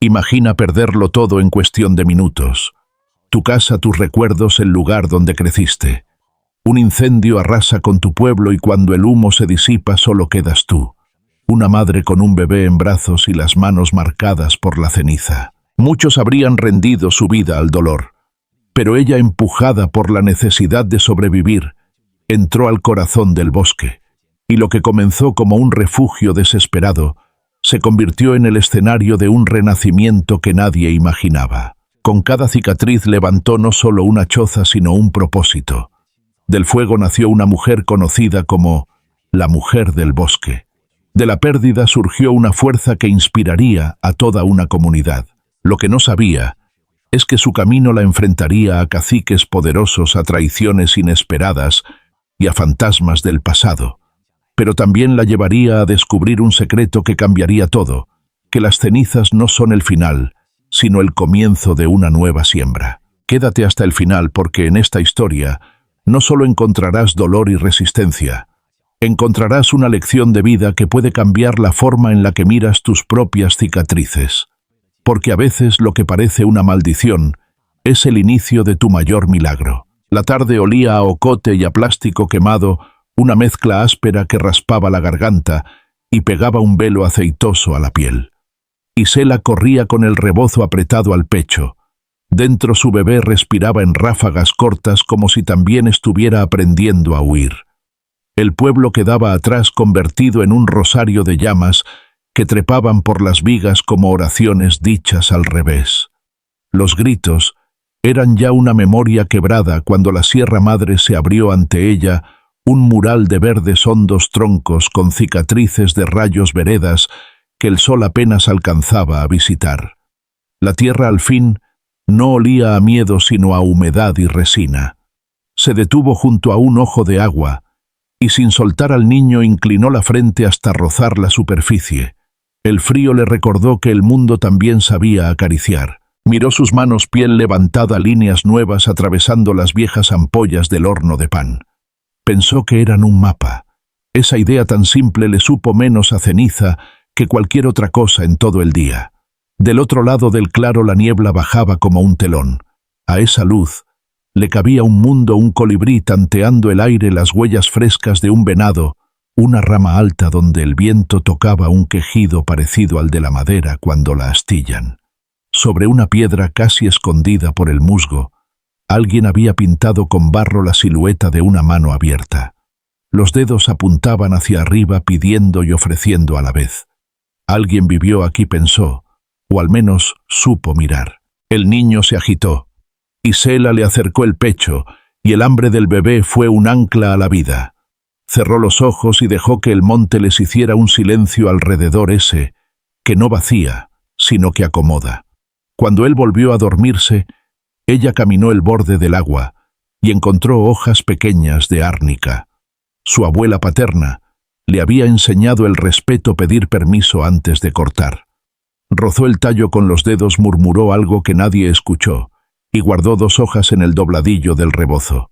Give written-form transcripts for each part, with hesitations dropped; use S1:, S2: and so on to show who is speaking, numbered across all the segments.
S1: Imagina perderlo todo en cuestión de minutos. Tu casa, tus recuerdos, el lugar donde creciste. Un incendio arrasa con tu pueblo y cuando el humo se disipa solo quedas tú. Una madre con un bebé en brazos y las manos marcadas por la ceniza. Muchos habrían rendido su vida al dolor, pero ella, empujada por la necesidad de sobrevivir, entró al corazón del bosque, y lo que comenzó como un refugio desesperado se convirtió en el escenario de un renacimiento que nadie imaginaba. Con cada cicatriz levantó no solo una choza, sino un propósito. Del fuego nació una mujer conocida como la mujer del bosque. De la pérdida surgió una fuerza que inspiraría a toda una comunidad. Lo que no sabía es que su camino la enfrentaría a caciques poderosos, a traiciones inesperadas y a fantasmas del pasado. Pero también la llevaría a descubrir un secreto que cambiaría todo, que las cenizas no son el final, sino el comienzo de una nueva siembra. Quédate hasta el final porque en esta historia no solo encontrarás dolor y resistencia, encontrarás una lección de vida que puede cambiar la forma en la que miras tus propias cicatrices. Porque a veces lo que parece una maldición es el inicio de tu mayor milagro. La tarde olía a ocote y a plástico quemado, una mezcla áspera que raspaba la garganta y pegaba un velo aceitoso a la piel. Isela corría con el rebozo apretado al pecho. Dentro su bebé respiraba en ráfagas cortas como si también estuviera aprendiendo a huir. El pueblo quedaba atrás convertido en un rosario de llamas que trepaban por las vigas como oraciones dichas al revés. Los gritos eran ya una memoria quebrada cuando la Sierra Madre se abrió ante ella, un mural de verdes hondos troncos con cicatrices de rayos veredas que el sol apenas alcanzaba a visitar. La tierra al fin no olía a miedo sino a humedad y resina. Se detuvo junto a un ojo de agua y sin soltar al niño inclinó la frente hasta rozar la superficie. El frío le recordó que el mundo también sabía acariciar. Miró sus manos, piel levantada, líneas nuevas atravesando las viejas ampollas del horno de pan. Pensó que eran un mapa. Esa idea tan simple le supo menos a ceniza que cualquier otra cosa en todo el día. Del otro lado del claro la niebla bajaba como un telón. A esa luz le cabía un mundo, un colibrí tanteando el aire, las huellas frescas de un venado, una rama alta donde el viento tocaba un quejido parecido al de la madera cuando la astillan. Sobre una piedra casi escondida por el musgo, alguien había pintado con barro la silueta de una mano abierta. Los dedos apuntaban hacia arriba pidiendo y ofreciendo a la vez. Alguien vivió aquí, pensó, o al menos supo mirar. El niño se agitó. Isela le acercó el pecho y el hambre del bebé fue un ancla a la vida. Cerró los ojos y dejó que el monte les hiciera un silencio alrededor ese, que no vacía, sino que acomoda. Cuando él volvió a dormirse, ella caminó el borde del agua y encontró hojas pequeñas de árnica. Su abuela paterna le había enseñado el respeto, pedir permiso antes de cortar. Rozó el tallo con los dedos, murmuró algo que nadie escuchó y guardó 2 hojas en el dobladillo del rebozo.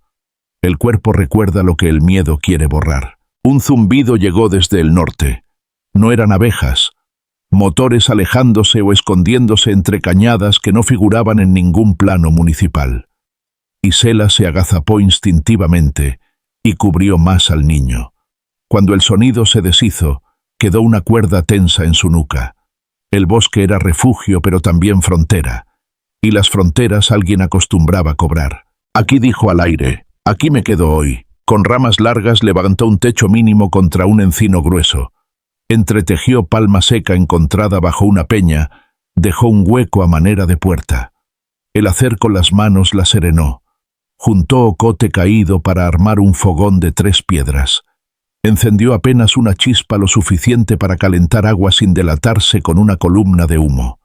S1: El cuerpo recuerda lo que el miedo quiere borrar. Un zumbido llegó desde el norte. No eran abejas, motores alejándose o escondiéndose entre cañadas que no figuraban en ningún plano municipal. Isela se agazapó instintivamente y cubrió más al niño. Cuando el sonido se deshizo, quedó una cuerda tensa en su nuca. El bosque era refugio pero también frontera, y las fronteras alguien acostumbraba cobrar. Aquí, dijo al aire, aquí me quedo hoy. Con ramas largas levantó un techo mínimo contra un encino grueso. Entretejió palma seca encontrada bajo una peña, dejó un hueco a manera de puerta. El hacer con las manos la serenó. Juntó ocote caído para armar un fogón de 3 piedras. Encendió apenas una chispa lo suficiente para calentar agua sin delatarse con una columna de humo.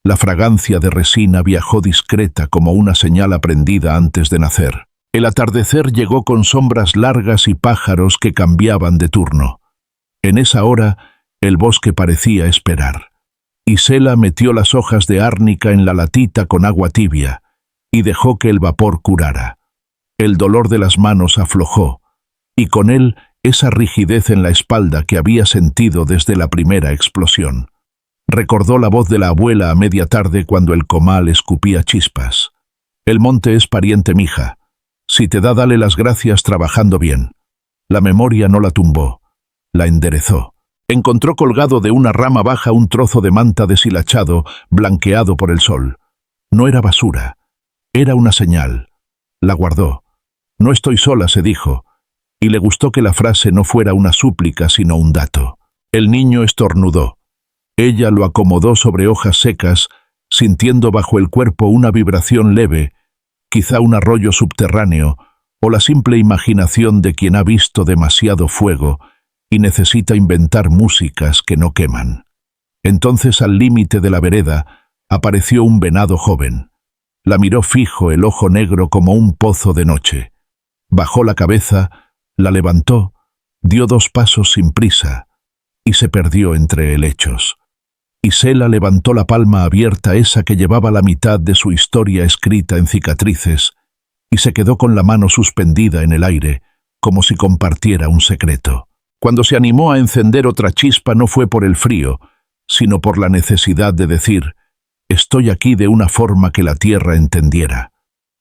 S1: La fragancia de resina viajó discreta como una señal aprendida antes de nacer. El atardecer llegó con sombras largas y pájaros que cambiaban de turno. En esa hora, el bosque parecía esperar. Isela metió las hojas de árnica en la latita con agua tibia y dejó que el vapor curara. El dolor de las manos aflojó, y con él esa rigidez en la espalda que había sentido desde la primera explosión. Recordó la voz de la abuela a media tarde cuando el comal escupía chispas. El monte es pariente, mija. Si te da, dale las gracias trabajando bien. La memoria no la tumbó, la enderezó. Encontró colgado de una rama baja un trozo de manta deshilachado, blanqueado por el sol. No era basura, era una señal. La guardó. No estoy sola, se dijo, y le gustó que la frase no fuera una súplica, sino un dato. El niño estornudó. Ella lo acomodó sobre hojas secas, sintiendo bajo el cuerpo una vibración leve, quizá un arroyo subterráneo, o la simple imaginación de quien ha visto demasiado fuego y necesita inventar músicas que no queman. Entonces, al límite de la vereda, apareció un venado joven. La miró fijo, el ojo negro como un pozo de noche. Bajó la cabeza, la levantó, dio 2 pasos sin prisa, y se perdió entre helechos. Isela levantó la palma abierta, esa que llevaba la mitad de su historia escrita en cicatrices, y se quedó con la mano suspendida en el aire, como si compartiera un secreto. Cuando se animó a encender otra chispa no fue por el frío, sino por la necesidad de decir: estoy aquí, de una forma que la tierra entendiera.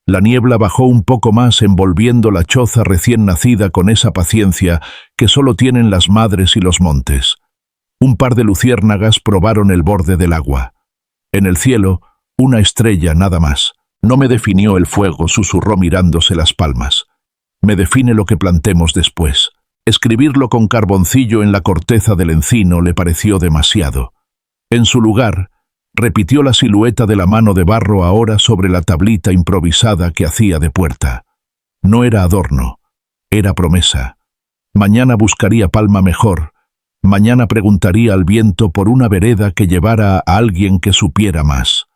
S1: La niebla bajó un poco más, envolviendo la choza recién nacida con esa paciencia que solo tienen las madres y los montes. Un par de luciérnagas probaron el borde del agua. En el cielo, una estrella nada más. No me definió el fuego, susurró mirándose las palmas. Me define lo que plantemos después. Escribirlo con carboncillo en la corteza del encino le pareció demasiado. En su lugar, repitió la silueta de la mano de barro ahora sobre la tablita improvisada que hacía de puerta. No era adorno, era promesa. Mañana buscaría palma mejor. Mañana preguntaría al viento por una vereda que llevara a alguien que supiera más.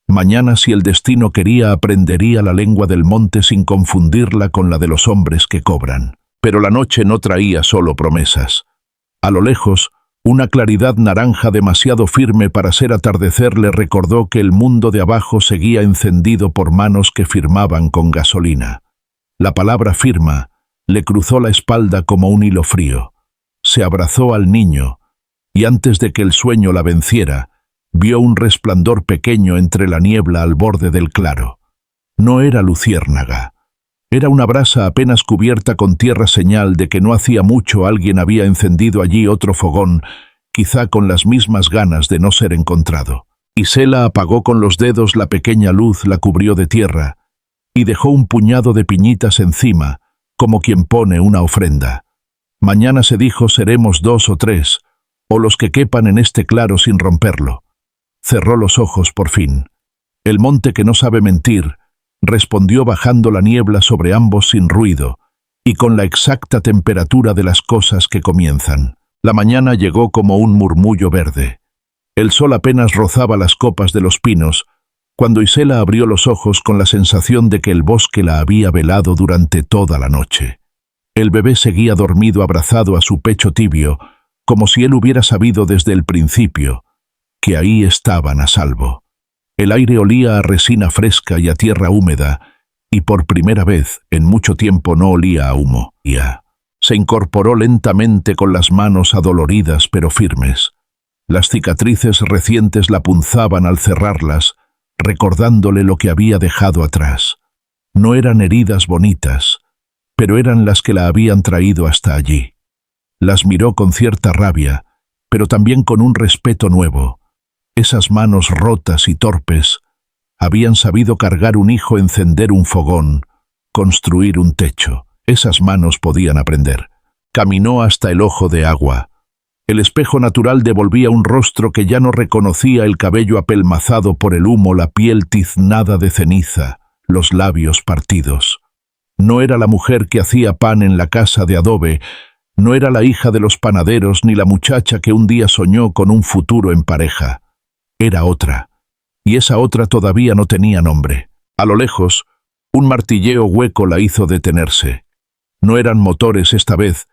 S1: Mañana, si el destino quería, aprendería la lengua del monte sin confundirla con la de los hombres que cobran. Pero la noche no traía solo promesas. A lo lejos, una claridad naranja demasiado firme para ser atardecer le recordó que el mundo de abajo seguía encendido por manos que firmaban con gasolina. La palabra firma le cruzó la espalda como un hilo frío. Se abrazó al niño, y antes de que el sueño la venciera, vio un resplandor pequeño entre la niebla al borde del claro. No era luciérnaga. Era una brasa apenas cubierta con tierra, señal de que no hacía mucho alguien había encendido allí otro fogón, quizá con las mismas ganas de no ser encontrado. Isela apagó con los dedos la pequeña luz, la cubrió de tierra, y dejó un puñado de piñitas encima, como quien pone una ofrenda. Mañana, se dijo, seremos 2 o 3, o los que quepan en este claro sin romperlo. Cerró los ojos por fin. El monte que no sabe mentir respondió bajando la niebla sobre ambos sin ruido y con la exacta temperatura de las cosas que comienzan. La mañana llegó como un murmullo verde. El sol apenas rozaba las copas de los pinos cuando Isela abrió los ojos con la sensación de que el bosque la había velado durante toda la noche. El bebé seguía dormido abrazado a su pecho tibio, como si él hubiera sabido desde el principio que ahí estaban a salvo. El aire olía a resina fresca y a tierra húmeda, y por primera vez en mucho tiempo no olía a humo. Se incorporó lentamente con las manos adoloridas pero firmes. Las cicatrices recientes la punzaban al cerrarlas, recordándole lo que había dejado atrás. No eran heridas bonitas, pero eran las que la habían traído hasta allí. Las miró con cierta rabia, pero también con un respeto nuevo. Esas manos rotas y torpes habían sabido cargar un hijo, encender un fogón, construir un techo. Esas manos podían aprender. Caminó hasta el ojo de agua. El espejo natural devolvía un rostro que ya no reconocía, el cabello apelmazado por el humo, la piel tiznada de ceniza, los labios partidos. No era la mujer que hacía pan en la casa de adobe, no era la hija de los panaderos ni la muchacha que un día soñó con un futuro en pareja. Era otra, y esa otra todavía no tenía nombre. A lo lejos, un martilleo hueco la hizo detenerse. No eran motores esta vez,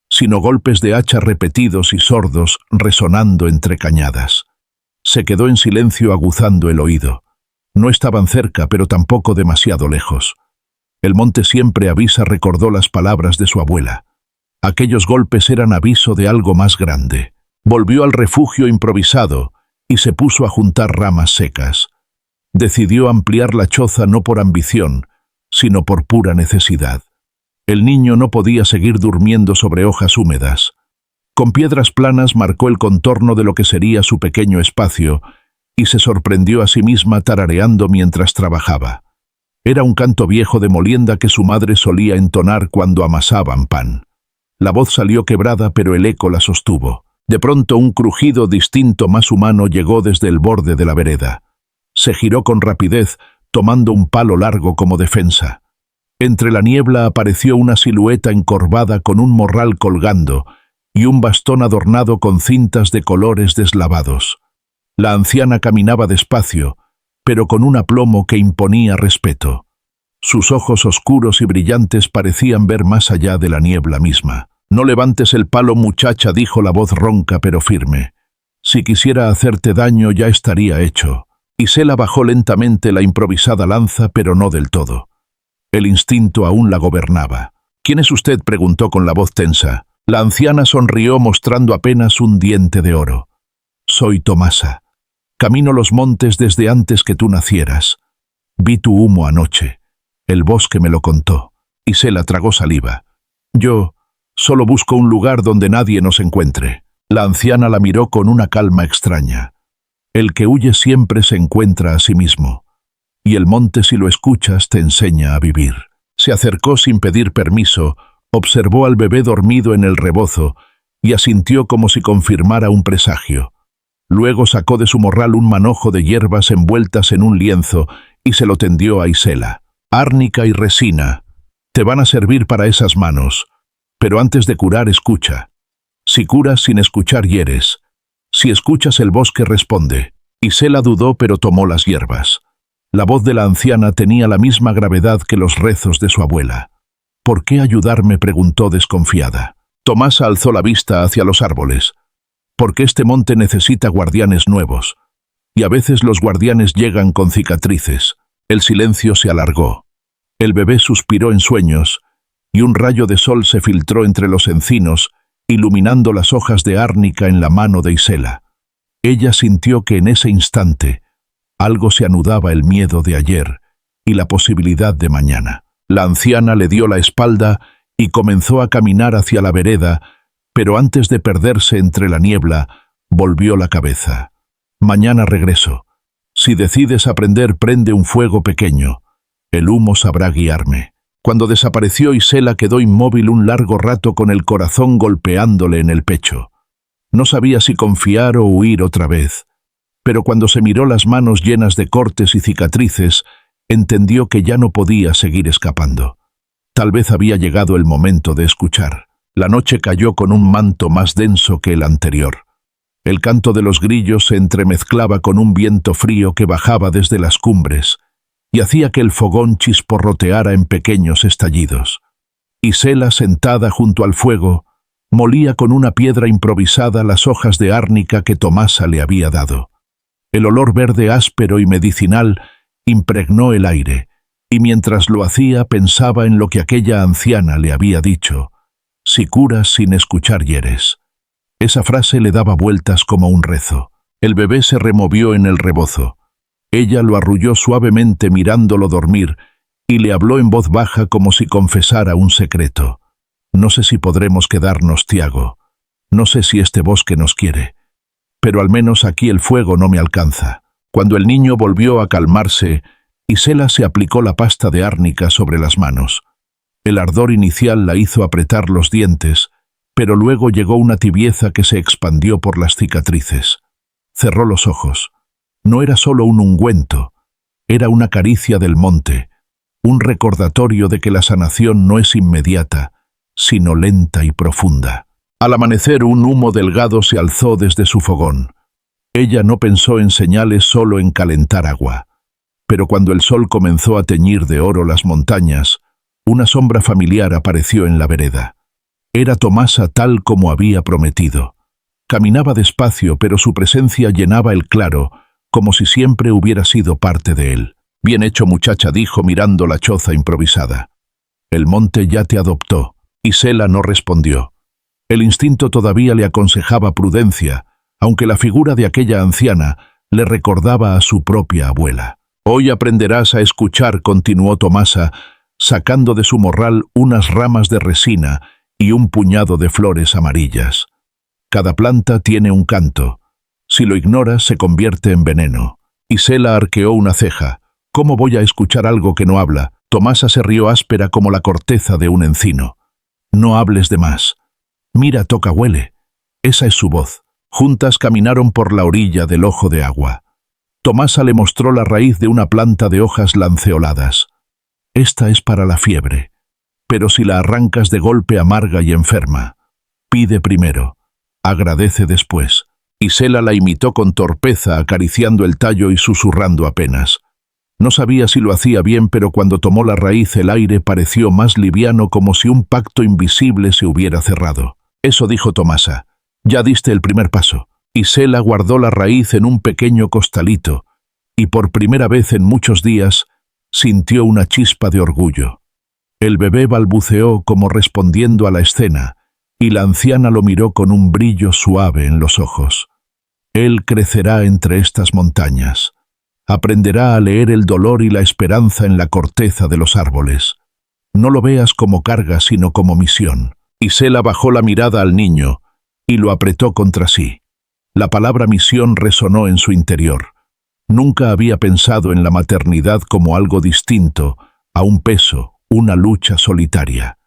S1: sino golpes de hacha repetidos y sordos resonando entre cañadas. Se quedó en silencio, aguzando el oído. No estaban cerca, pero tampoco demasiado lejos. El monte siempre avisa, recordó las palabras de su abuela. Aquellos golpes eran aviso de algo más grande. Volvió al refugio improvisado y se puso a juntar ramas secas. Decidió ampliar la choza no por ambición, sino por pura necesidad. El niño no podía seguir durmiendo sobre hojas húmedas. Con piedras planas marcó el contorno de lo que sería su pequeño espacio y se sorprendió a sí misma tarareando mientras trabajaba. Era un canto viejo de molienda que su madre solía entonar cuando amasaban pan. La voz salió quebrada, pero el eco la sostuvo. De pronto un crujido distinto más humano llegó desde el borde de la vereda. Se giró con rapidez, tomando un palo largo como defensa. Entre la niebla apareció una silueta encorvada con un morral colgando y un bastón adornado con cintas de colores deslavados. La anciana caminaba despacio, pero con un aplomo que imponía respeto. Sus ojos oscuros y brillantes parecían ver más allá de la niebla misma. «No levantes el palo, muchacha», dijo la voz ronca pero firme. «Si quisiera hacerte daño ya estaría hecho». Isela bajó lentamente la improvisada lanza, pero no del todo. El instinto aún la gobernaba. «¿Quién es usted?», preguntó con la voz tensa. La anciana sonrió mostrando apenas un diente de oro. «Soy Tomasa. Camino los montes desde antes que tú nacieras. Vi tu humo anoche. El bosque me lo contó». Isela tragó saliva. «Yo solo busco un lugar donde nadie nos encuentre». La anciana la miró con una calma extraña. «El que huye siempre se encuentra a sí mismo. Y el monte, si lo escuchas, te enseña a vivir». Se acercó sin pedir permiso, observó al bebé dormido en el rebozo y asintió como si confirmara un presagio. Luego sacó de su morral un manojo de hierbas envueltas en un lienzo y se lo tendió a Isela. «Árnica y resina. Te van a servir para esas manos. Pero antes de curar, escucha. Si curas sin escuchar, hieres. Si escuchas, el bosque responde». Isela dudó, pero tomó las hierbas. La voz de la anciana tenía la misma gravedad que los rezos de su abuela. «¿Por qué ayudarme?», preguntó desconfiada. Tomasa alzó la vista hacia los árboles. «Porque este monte necesita guardianes nuevos. Y a veces los guardianes llegan con cicatrices». El silencio se alargó. El bebé suspiró en sueños, y un rayo de sol se filtró entre los encinos, iluminando las hojas de árnica en la mano de Isela. Ella sintió que en ese instante algo se anudaba, el miedo de ayer y la posibilidad de mañana. La anciana le dio la espalda y comenzó a caminar hacia la vereda, pero antes de perderse entre la niebla, volvió la cabeza. «Mañana regreso. Si decides aprender, prende un fuego pequeño. El humo sabrá guiarme». Cuando desapareció, Isela quedó inmóvil un largo rato con el corazón golpeándole en el pecho. No sabía si confiar o huir otra vez, pero cuando se miró las manos llenas de cortes y cicatrices, entendió que ya no podía seguir escapando. Tal vez había llegado el momento de escuchar. La noche cayó con un manto más denso que el anterior. El canto de los grillos se entremezclaba con un viento frío que bajaba desde las cumbres y hacía que el fogón chisporroteara en pequeños estallidos. Isela, sentada junto al fuego, molía con una piedra improvisada las hojas de árnica que Tomasa le había dado. El olor verde áspero y medicinal impregnó el aire, y mientras lo hacía pensaba en lo que aquella anciana le había dicho: «Si curas sin escuchar, hieres». Esa frase le daba vueltas como un rezo. El bebé se removió en el rebozo. Ella lo arrulló suavemente mirándolo dormir y le habló en voz baja como si confesara un secreto. «No sé si podremos quedarnos, Tiago. No sé si este bosque nos quiere. Pero al menos aquí el fuego no me alcanza». Cuando el niño volvió a calmarse, Isela se aplicó la pasta de árnica sobre las manos. El ardor inicial la hizo apretar los dientes, pero luego llegó una tibieza que se expandió por las cicatrices. Cerró los ojos. No era solo un ungüento, era una caricia del monte, un recordatorio de que la sanación no es inmediata, sino lenta y profunda. Al amanecer, un humo delgado se alzó desde su fogón. Ella no pensó en señales, solo en calentar agua. Pero cuando el sol comenzó a teñir de oro las montañas, una sombra familiar apareció en la vereda. Era Tomasa, tal como había prometido. Caminaba despacio, pero su presencia llenaba el claro, como si siempre hubiera sido parte de él. «Bien hecho, muchacha», dijo mirando la choza improvisada. «El monte ya te adoptó». Isela no respondió. El instinto todavía le aconsejaba prudencia, aunque la figura de aquella anciana le recordaba a su propia abuela. «Hoy aprenderás a escuchar», continuó Tomasa, sacando de su morral unas ramas de resina y un puñado de flores amarillas. «Cada planta tiene un canto. Si lo ignoras, se convierte en veneno». Isela arqueó una ceja. «¿Cómo voy a escuchar algo que no habla?». Tomasa se rió áspera como la corteza de un encino. «No hables de más. Mira, toca, huele. Esa es su voz». Juntas caminaron por la orilla del ojo de agua. Tomasa le mostró la raíz de una planta de hojas lanceoladas. «Esta es para la fiebre, pero si la arrancas de golpe amarga y enferma. Pide primero, agradece después». Isela la imitó con torpeza, acariciando el tallo y susurrando apenas. No sabía si lo hacía bien, pero cuando tomó la raíz el aire pareció más liviano, como si un pacto invisible se hubiera cerrado. «Eso», dijo Tomasa. «Ya diste el primer paso». Isela guardó la raíz en un pequeño costalito y por primera vez en muchos días sintió una chispa de orgullo. El bebé balbuceó como respondiendo a la escena y la anciana lo miró con un brillo suave en los ojos. «Él crecerá entre estas montañas. Aprenderá a leer el dolor y la esperanza en la corteza de los árboles. No lo veas como carga, sino como misión». Isela bajó la mirada al niño y lo apretó contra sí. La palabra misión resonó en su interior. Nunca había pensado en la maternidad como algo distinto a un peso, una lucha solitaria.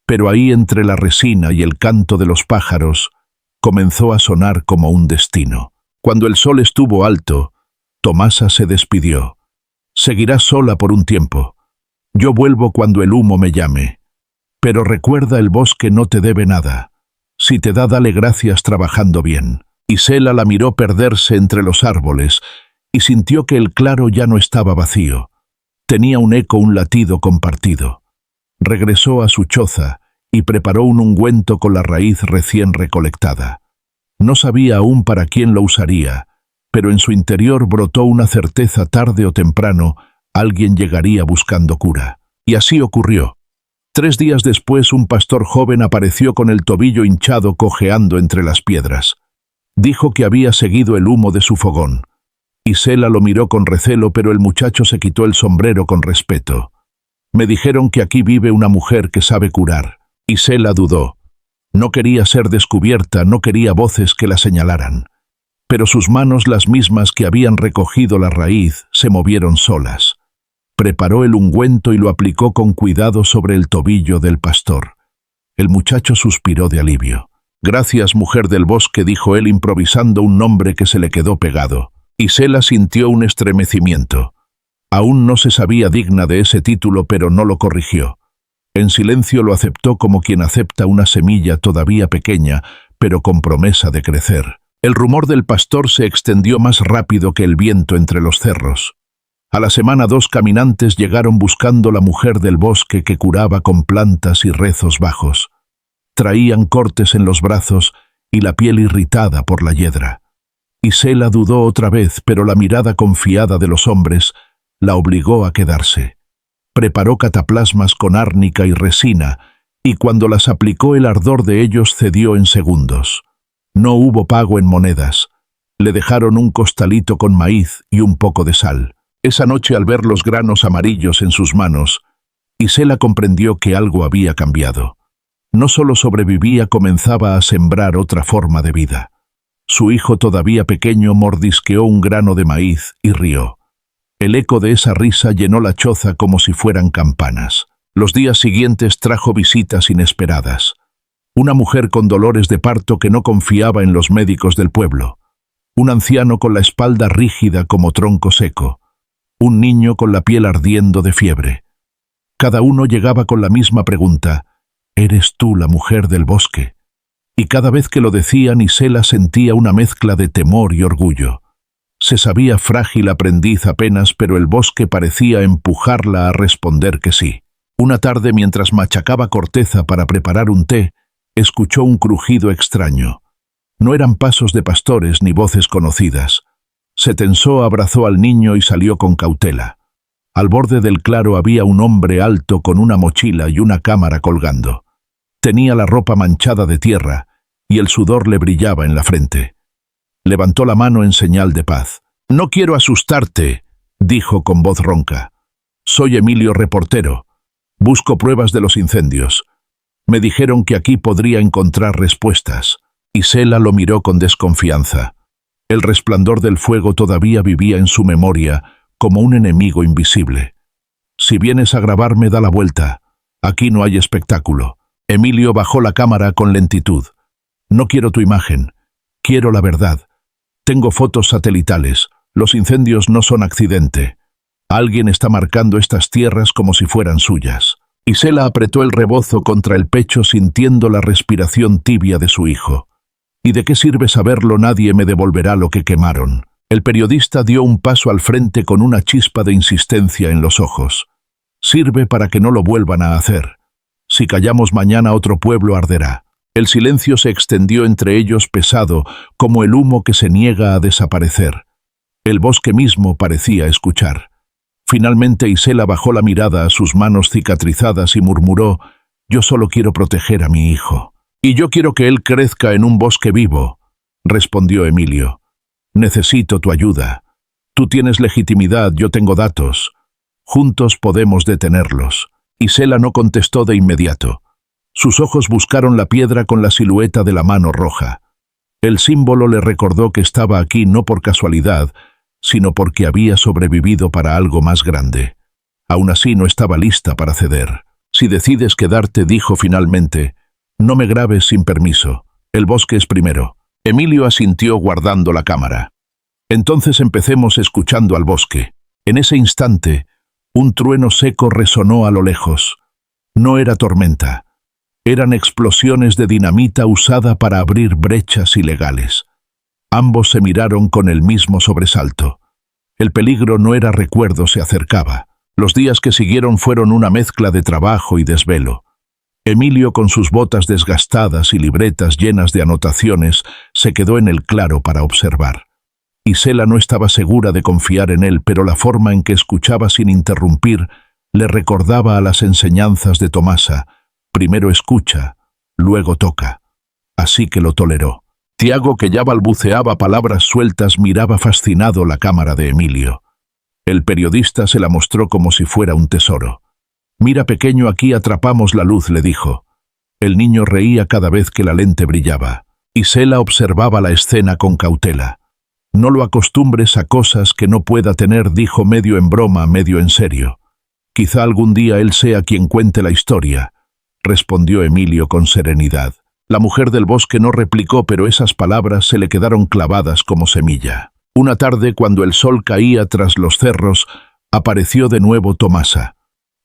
S1: Pero ahí, entre la resina y el canto de los pájaros, comenzó a sonar como un destino. Cuando el sol estuvo alto, Tomasa se despidió. «Seguirás sola por un tiempo. Yo vuelvo cuando el humo me llame. Pero recuerda, el bosque no te debe nada. Si te da, dale gracias trabajando bien». Isela la miró perderse entre los árboles y sintió que el claro ya no estaba vacío. Tenía un eco, un latido compartido. Regresó a su choza y preparó un ungüento con la raíz recién recolectada. No sabía aún para quién lo usaría, pero en su interior brotó una certeza: tarde o temprano alguien llegaría buscando cura. Y así ocurrió. 3 días después, un pastor joven apareció con el tobillo hinchado, cojeando entre las piedras. Dijo que había seguido el humo de su fogón. Isela lo miró con recelo, pero el muchacho se quitó el sombrero con respeto. «Me dijeron que aquí vive una mujer que sabe curar». Isela dudó. No quería ser descubierta, no quería voces que la señalaran. Pero sus manos, las mismas que habían recogido la raíz, se movieron solas. Preparó el ungüento y lo aplicó con cuidado sobre el tobillo del pastor. El muchacho suspiró de alivio. «Gracias, mujer del bosque», dijo él, improvisando un nombre que se le quedó pegado. Isela sintió un estremecimiento. Aún no se sabía digna de ese título, pero no lo corrigió. En silencio lo aceptó, como quien acepta una semilla todavía pequeña, pero con promesa de crecer. El rumor del pastor se extendió más rápido que el viento entre los cerros. A la semana 2 caminantes llegaron buscando la mujer del bosque que curaba con plantas y rezos bajos. Traían cortes en los brazos y la piel irritada por la hiedra. Isela dudó otra vez, pero la mirada confiada de los hombres la obligó a quedarse. Preparó cataplasmas con árnica y resina, y cuando las aplicó el ardor de ellos cedió en segundos. No hubo pago en monedas. Le dejaron un costalito con maíz y un poco de sal. Esa noche, al ver los granos amarillos en sus manos, Isela comprendió que algo había cambiado. No solo sobrevivía, comenzaba a sembrar otra forma de vida. Su hijo, todavía pequeño, mordisqueó un grano de maíz y rió. El eco de esa risa llenó la choza como si fueran campanas. Los días siguientes trajo visitas inesperadas. Una mujer con dolores de parto que no confiaba en los médicos del pueblo. Un anciano con la espalda rígida como tronco seco. Un niño con la piel ardiendo de fiebre. Cada uno llegaba con la misma pregunta: «¿Eres tú la mujer del bosque?». Y cada vez que lo decían, Isela sentía una mezcla de temor y orgullo. Se sabía frágil aprendiz apenas, pero el bosque parecía empujarla a responder que sí. Una tarde, mientras machacaba corteza para preparar un té, escuchó un crujido extraño. No eran pasos de pastores ni voces conocidas. Se tensó, abrazó al niño y salió con cautela. Al borde del claro había un hombre alto con una mochila y una cámara colgando. Tenía la ropa manchada de tierra y el sudor le brillaba en la frente. Levantó la mano en señal de paz. «No quiero asustarte», dijo con voz ronca. «Soy Emilio, reportero. Busco pruebas de los incendios. Me dijeron que aquí podría encontrar respuestas». Isela lo miró con desconfianza. El resplandor del fuego todavía vivía en su memoria como un enemigo invisible. «Si vienes a grabarme, da la vuelta. Aquí no hay espectáculo». Emilio bajó la cámara con lentitud. «No quiero tu imagen. Quiero la verdad. Tengo fotos satelitales. Los incendios no son accidente. Alguien está marcando estas tierras como si fueran suyas». Isela apretó el rebozo contra el pecho sintiendo la respiración tibia de su hijo. «¿Y de qué sirve saberlo? Nadie me devolverá lo que quemaron». El periodista dio un paso al frente con una chispa de insistencia en los ojos. «Sirve para que no lo vuelvan a hacer. Si callamos mañana, otro pueblo arderá». El silencio se extendió entre ellos pesado, como el humo que se niega a desaparecer. El bosque mismo parecía escuchar. Finalmente Isela bajó la mirada a sus manos cicatrizadas y murmuró: «Yo solo quiero proteger a mi hijo». «Y yo quiero que él crezca en un bosque vivo», respondió Emilio. «Necesito tu ayuda. Tú tienes legitimidad, yo tengo datos. Juntos podemos detenerlos». Isela no contestó de inmediato. Sus ojos buscaron la piedra con la silueta de la mano roja. El símbolo le recordó que estaba aquí no por casualidad, sino porque había sobrevivido para algo más grande. Aún así no estaba lista para ceder. «Si decides quedarte», dijo finalmente, «no me grabes sin permiso. El bosque es primero». Emilio asintió guardando la cámara. «Entonces empecemos escuchando al bosque». En ese instante, un trueno seco resonó a lo lejos. No era tormenta. Eran explosiones de dinamita usada para abrir brechas ilegales. Ambos se miraron con el mismo sobresalto. El peligro no era recuerdo, se acercaba. Los días que siguieron fueron una mezcla de trabajo y desvelo. Emilio, con sus botas desgastadas y libretas llenas de anotaciones, se quedó en el claro para observar. Isela no estaba segura de confiar en él, pero la forma en que escuchaba sin interrumpir le recordaba a las enseñanzas de Tomasa: primero escucha, luego toca. Así que lo toleró. Tiago, que ya balbuceaba palabras sueltas, miraba fascinado la cámara de Emilio. El periodista se la mostró como si fuera un tesoro. «Mira, pequeño, aquí atrapamos la luz», le dijo. El niño reía cada vez que la lente brillaba. Isela observaba la escena con cautela. «No lo acostumbres a cosas que no pueda tener», dijo medio en broma, medio en serio. «Quizá algún día él sea quien cuente la historia», respondió Emilio con serenidad. La mujer del bosque no replicó, pero esas palabras se le quedaron clavadas como semilla. Una tarde, cuando el sol caía tras los cerros, apareció de nuevo Tomasa.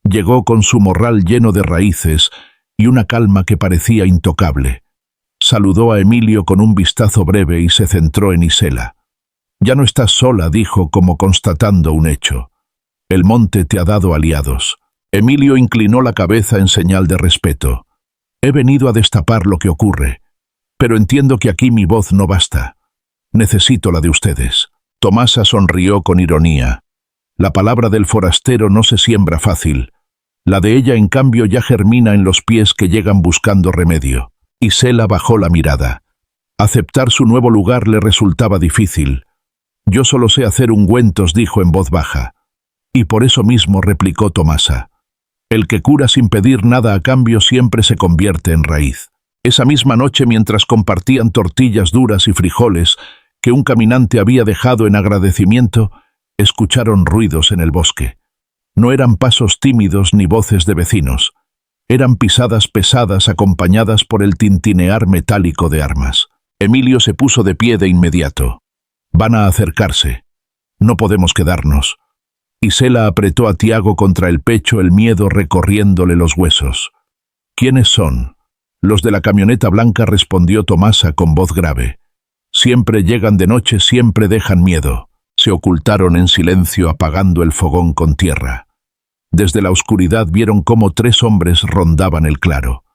S1: Llegó con su morral lleno de raíces y una calma que parecía intocable. Saludó a Emilio con un vistazo breve y se centró en Isela. «Ya no estás sola», dijo como constatando un hecho. «El monte te ha dado aliados». Emilio inclinó la cabeza en señal de respeto. «He venido a destapar lo que ocurre, pero entiendo que aquí mi voz no basta. Necesito la de ustedes». Tomasa sonrió con ironía. La palabra del forastero no se siembra fácil. La de ella, en cambio, ya germina en los pies que llegan buscando remedio. Isela bajó la mirada. Aceptar su nuevo lugar le resultaba difícil. «Yo solo sé hacer ungüentos», dijo en voz baja. «Y por eso mismo», replicó Tomasa. «El que cura sin pedir nada a cambio siempre se convierte en raíz». Esa misma noche, mientras compartían tortillas duras y frijoles que un caminante había dejado en agradecimiento, escucharon ruidos en el bosque. No eran pasos tímidos ni voces de vecinos. Eran pisadas pesadas acompañadas por el tintinear metálico de armas. Emilio se puso de pie de inmediato. «Van a acercarse. No podemos quedarnos». Isela apretó a Tiago contra el pecho, el miedo recorriéndole los huesos. «¿Quiénes son?» «Los de la camioneta blanca», respondió Tomasa con voz grave. «Siempre llegan de noche, siempre dejan miedo». Se ocultaron en silencio, apagando el fogón con tierra. Desde la oscuridad vieron cómo 3 hombres rondaban el claro.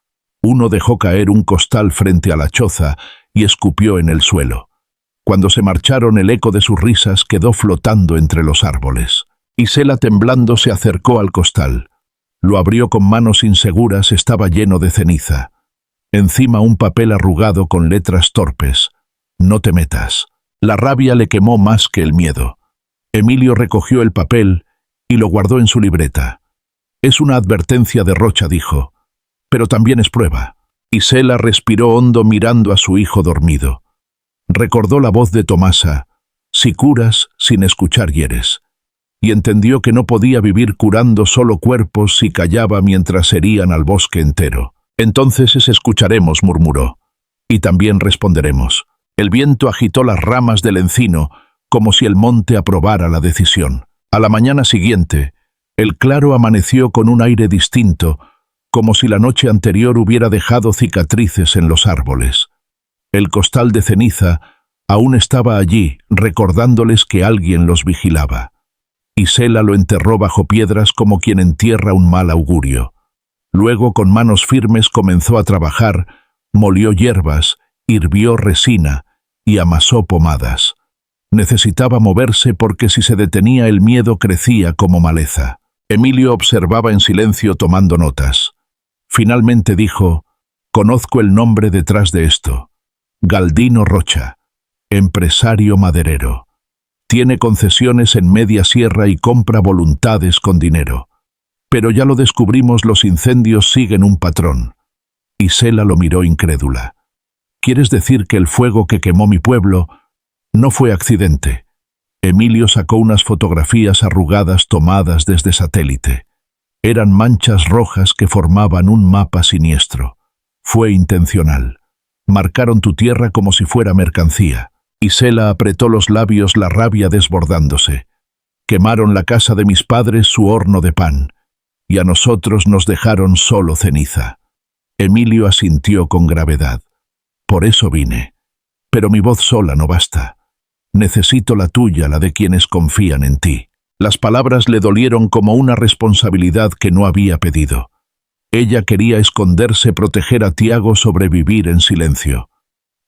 S1: Uno dejó caer un costal frente a la choza y escupió en el suelo. Cuando se marcharon, el eco de sus risas quedó flotando entre los árboles. Isela, temblando, se acercó al costal. Lo abrió con manos inseguras, estaba lleno de ceniza. Encima un papel arrugado con letras torpes. «No te metas». La rabia le quemó más que el miedo. Emilio recogió el papel y lo guardó en su libreta. «Es una advertencia de Rocha», dijo, «pero también es prueba». Isela respiró hondo mirando a su hijo dormido. Recordó la voz de Tomasa: «Si curas, sin escuchar hieres», y entendió que no podía vivir curando solo cuerpos si callaba mientras herían al bosque entero. «Entonces escucharemos», murmuró, «y también responderemos». El viento agitó las ramas del encino, como si el monte aprobara la decisión. A la mañana siguiente, el claro amaneció con un aire distinto, como si la noche anterior hubiera dejado cicatrices en los árboles. El costal de ceniza aún estaba allí, recordándoles que alguien los vigilaba. Isela lo enterró bajo piedras como quien entierra un mal augurio. Luego, con manos firmes, comenzó a trabajar, molió hierbas, hirvió resina y amasó pomadas. Necesitaba moverse porque si se detenía el miedo crecía como maleza. Emilio observaba en silencio tomando notas. Finalmente dijo: «Conozco el nombre detrás de esto. Galdino Rocha, empresario maderero. Tiene concesiones en media sierra y compra voluntades con dinero. Pero ya lo descubrimos, los incendios siguen un patrón». Isela lo miró incrédula. «¿Quieres decir que el fuego que quemó mi pueblo no fue accidente?» Emilio sacó unas fotografías arrugadas tomadas desde satélite. Eran manchas rojas que formaban un mapa siniestro. «Fue intencional. Marcaron tu tierra como si fuera mercancía». Isela apretó los labios, la rabia desbordándose. «Quemaron la casa de mis padres, su horno de pan, y a nosotros nos dejaron solo ceniza». Emilio asintió con gravedad. «Por eso vine. Pero mi voz sola no basta. Necesito la tuya, la de quienes confían en ti». Las palabras le dolieron como una responsabilidad que no había pedido. Ella quería esconderse, proteger a Tiago, sobrevivir en silencio.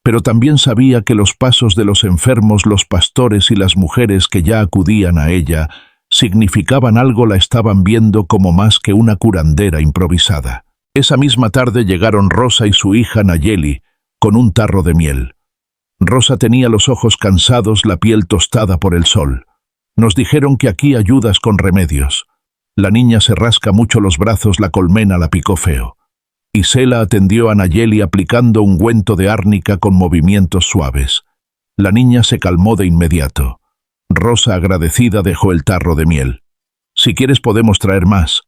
S1: Pero también sabía que los pasos de los enfermos, los pastores y las mujeres que ya acudían a ella significaban algo, la estaban viendo como más que una curandera improvisada. Esa misma tarde llegaron Rosa y su hija Nayeli, con un tarro de miel. Rosa tenía los ojos cansados, la piel tostada por el sol. «Nos dijeron que aquí ayudas con remedios». La niña se rasca mucho los brazos, la colmena la picó feo. Isela atendió a Nayeli aplicando ungüento de árnica con movimientos suaves. La niña se calmó de inmediato. Rosa, agradecida, dejó el tarro de miel. «Si quieres podemos traer más.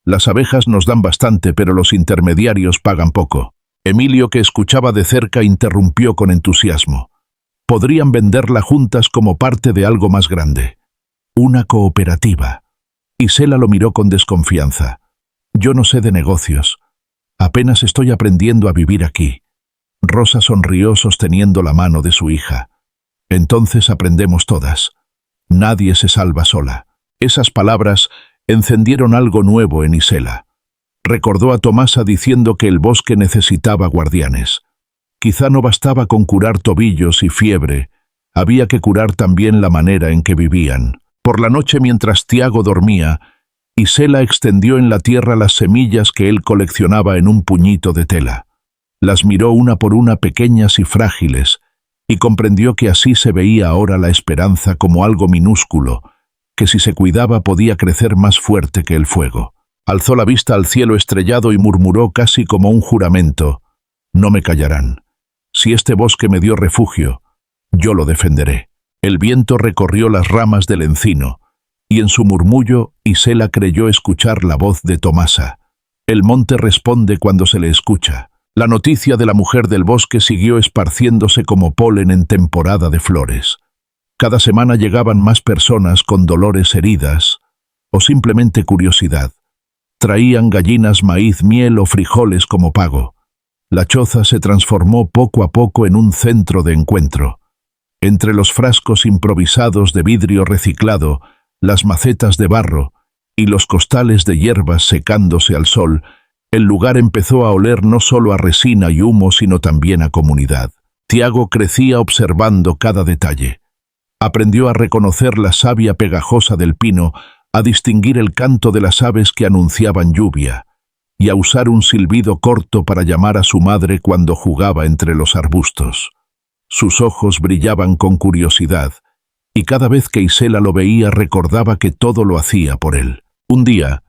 S1: Las abejas nos dan bastante, pero los intermediarios pagan poco». Emilio, que escuchaba de cerca, interrumpió con entusiasmo. «Podrían venderla juntas como parte de algo más grande. Una cooperativa». Isela lo miró con desconfianza. «Yo no sé de negocios. Apenas estoy aprendiendo a vivir aquí». Rosa sonrió sosteniendo la mano de su hija. «Entonces aprendemos todas. Nadie se salva sola». Esas palabras encendieron algo nuevo en Isela. Recordó a Tomasa diciendo que el bosque necesitaba guardianes. Quizá no bastaba con curar tobillos y fiebre, había que curar también la manera en que vivían. Por la noche, mientras Tiago dormía, Isela extendió en la tierra las semillas que él coleccionaba en un puñito de tela. Las miró una por una, pequeñas y frágiles, y comprendió que así se veía ahora la esperanza como algo minúsculo, que si se cuidaba podía crecer más fuerte que el fuego. Alzó la vista al cielo estrellado y murmuró casi como un juramento: «No me callarán. Si este bosque me dio refugio, yo lo defenderé». El viento recorrió las ramas del encino, y en su murmullo Isela creyó escuchar la voz de Tomasa. «El monte responde cuando se le escucha». La noticia de la mujer del bosque siguió esparciéndose como polen en temporada de flores. Cada semana llegaban más personas con dolores, heridas o simplemente curiosidad. Traían gallinas, maíz, miel o frijoles como pago. La choza se transformó poco a poco en un centro de encuentro. Entre los frascos improvisados de vidrio reciclado, las macetas de barro y los costales de hierbas secándose al sol, el lugar empezó a oler no solo a resina y humo, sino también a comunidad. Tiago crecía observando cada detalle. Aprendió a reconocer la savia pegajosa del pino, a distinguir el canto de las aves que anunciaban lluvia, y a usar un silbido corto para llamar a su madre cuando jugaba entre los arbustos. Sus ojos brillaban con curiosidad, y cada vez que Isela lo veía recordaba que todo lo hacía por él. Un día,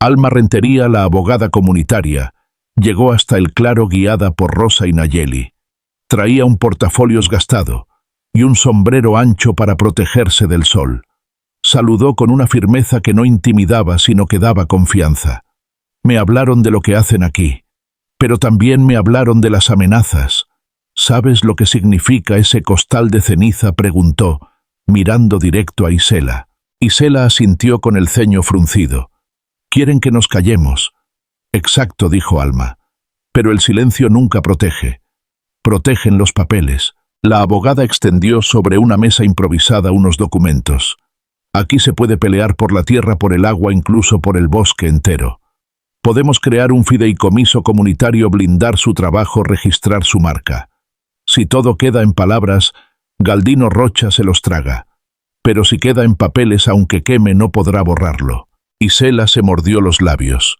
S1: Alma Rentería, la abogada comunitaria, llegó hasta el claro guiada por Rosa y Nayeli. Traía un portafolios gastado y un sombrero ancho para protegerse del sol. Saludó con una firmeza que no intimidaba, sino que daba confianza. Me hablaron de lo que hacen aquí, pero también me hablaron de las amenazas. ¿Sabes lo que significa ese costal de ceniza?, preguntó, mirando directo a Isela. Isela asintió con el ceño fruncido. Quieren que nos callemos. Exacto, dijo Alma. Pero el silencio nunca protege. Protegen los papeles. La abogada extendió sobre una mesa improvisada unos documentos. Aquí se puede pelear por la tierra, por el agua, incluso por el bosque entero. Podemos crear un fideicomiso comunitario, blindar su trabajo, registrar su marca. Si todo queda en palabras, Galdino Rocha se los traga. Pero si queda en papeles, aunque queme, no podrá borrarlo. Isela se mordió los labios.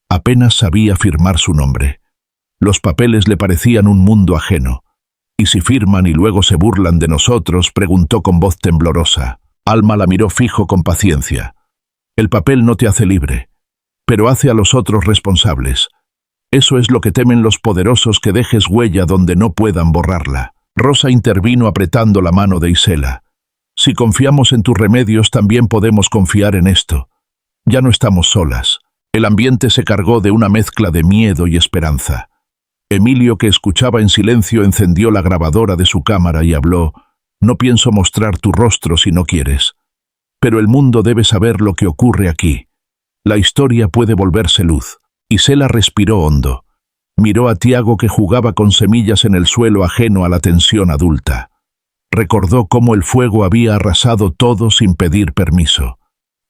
S1: Apenas sabía firmar su nombre. Los papeles le parecían un mundo ajeno. ¿Y si firman y luego se burlan de nosotros?, preguntó con voz temblorosa. Alma la miró fijo con paciencia. El papel no te hace libre, pero hace a los otros responsables. Eso es lo que temen los poderosos, que dejes huella donde no puedan borrarla. Rosa intervino apretando la mano de Isela. Si confiamos en tus remedios, también podemos confiar en esto. Ya no estamos solas. El ambiente se cargó de una mezcla de miedo y esperanza. Emilio, que escuchaba en silencio, encendió la grabadora de su cámara y habló. No pienso mostrar tu rostro si no quieres. Pero el mundo debe saber lo que ocurre aquí. La historia puede volverse luz. Isela respiró hondo. Miró a Tiago, que jugaba con semillas en el suelo, ajeno a la tensión adulta. Recordó cómo el fuego había arrasado todo sin pedir permiso.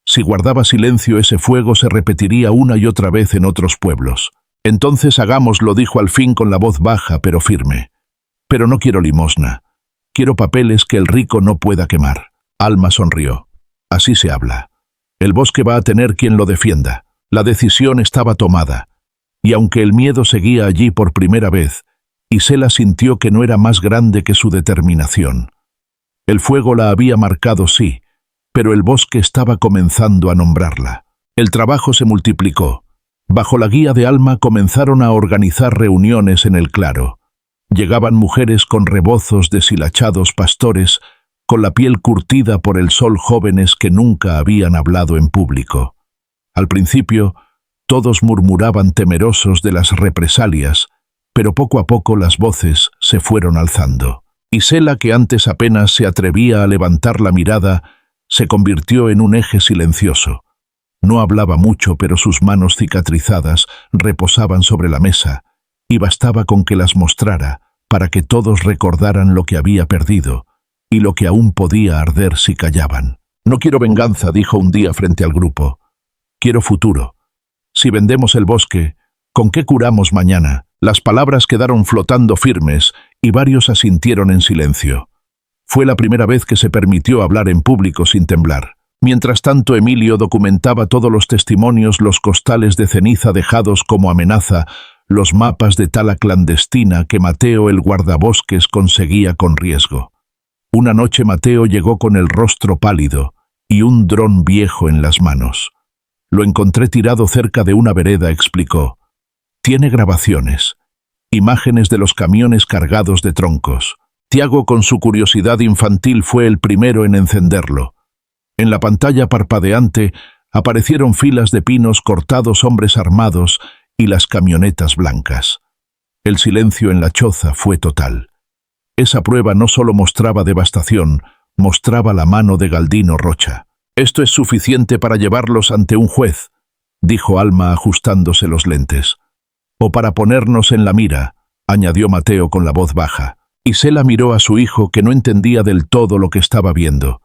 S1: Si guardaba silencio, ese fuego se repetiría una y otra vez en otros pueblos. Entonces hagámoslo, dijo al fin con la voz baja pero firme. Pero no quiero limosna. Quiero papeles que el rico no pueda quemar. Alma sonrió. Así se habla. El bosque va a tener quien lo defienda. La decisión estaba tomada. Y aunque el miedo seguía allí por primera vez, Isela sintió que no era más grande que su determinación. El fuego la había marcado, sí, pero el bosque estaba comenzando a nombrarla. El trabajo se multiplicó. Bajo la guía de Alma comenzaron a organizar reuniones en el claro. Llegaban mujeres con rebozos deshilachados, pastores, con la piel curtida por el sol, jóvenes que nunca habían hablado en público. Al principio, todos murmuraban temerosos de las represalias, pero poco a poco las voces se fueron alzando. Isela, que antes apenas se atrevía a levantar la mirada, se convirtió en un eje silencioso. No hablaba mucho, pero sus manos cicatrizadas reposaban sobre la mesa, y bastaba con que las mostrara para que todos recordaran lo que había perdido y lo que aún podía arder si callaban. No quiero venganza, dijo un día frente al grupo. Quiero futuro. Si vendemos el bosque, ¿con qué curamos mañana? Las palabras quedaron flotando firmes y varios asintieron en silencio. Fue la primera vez que se permitió hablar en público sin temblar. Mientras tanto, Emilio documentaba todos los testimonios, los costales de ceniza dejados como amenaza, los mapas de tala clandestina que Mateo, el guardabosques, conseguía con riesgo. Una noche Mateo llegó con el rostro pálido y un dron viejo en las manos. Lo encontré tirado cerca de una vereda, explicó. Tiene grabaciones, imágenes de los camiones cargados de troncos. Tiago, con su curiosidad infantil, fue el primero en encenderlo. En la pantalla parpadeante aparecieron filas de pinos cortados, hombres armados y las camionetas blancas. El silencio en la choza fue total. Esa prueba no solo mostraba devastación, mostraba la mano de Galdino Rocha. «Esto es suficiente para llevarlos ante un juez», dijo Alma ajustándose los lentes. «O para ponernos en la mira», añadió Mateo con la voz baja. Isela miró a su hijo, que no entendía del todo lo que estaba viendo.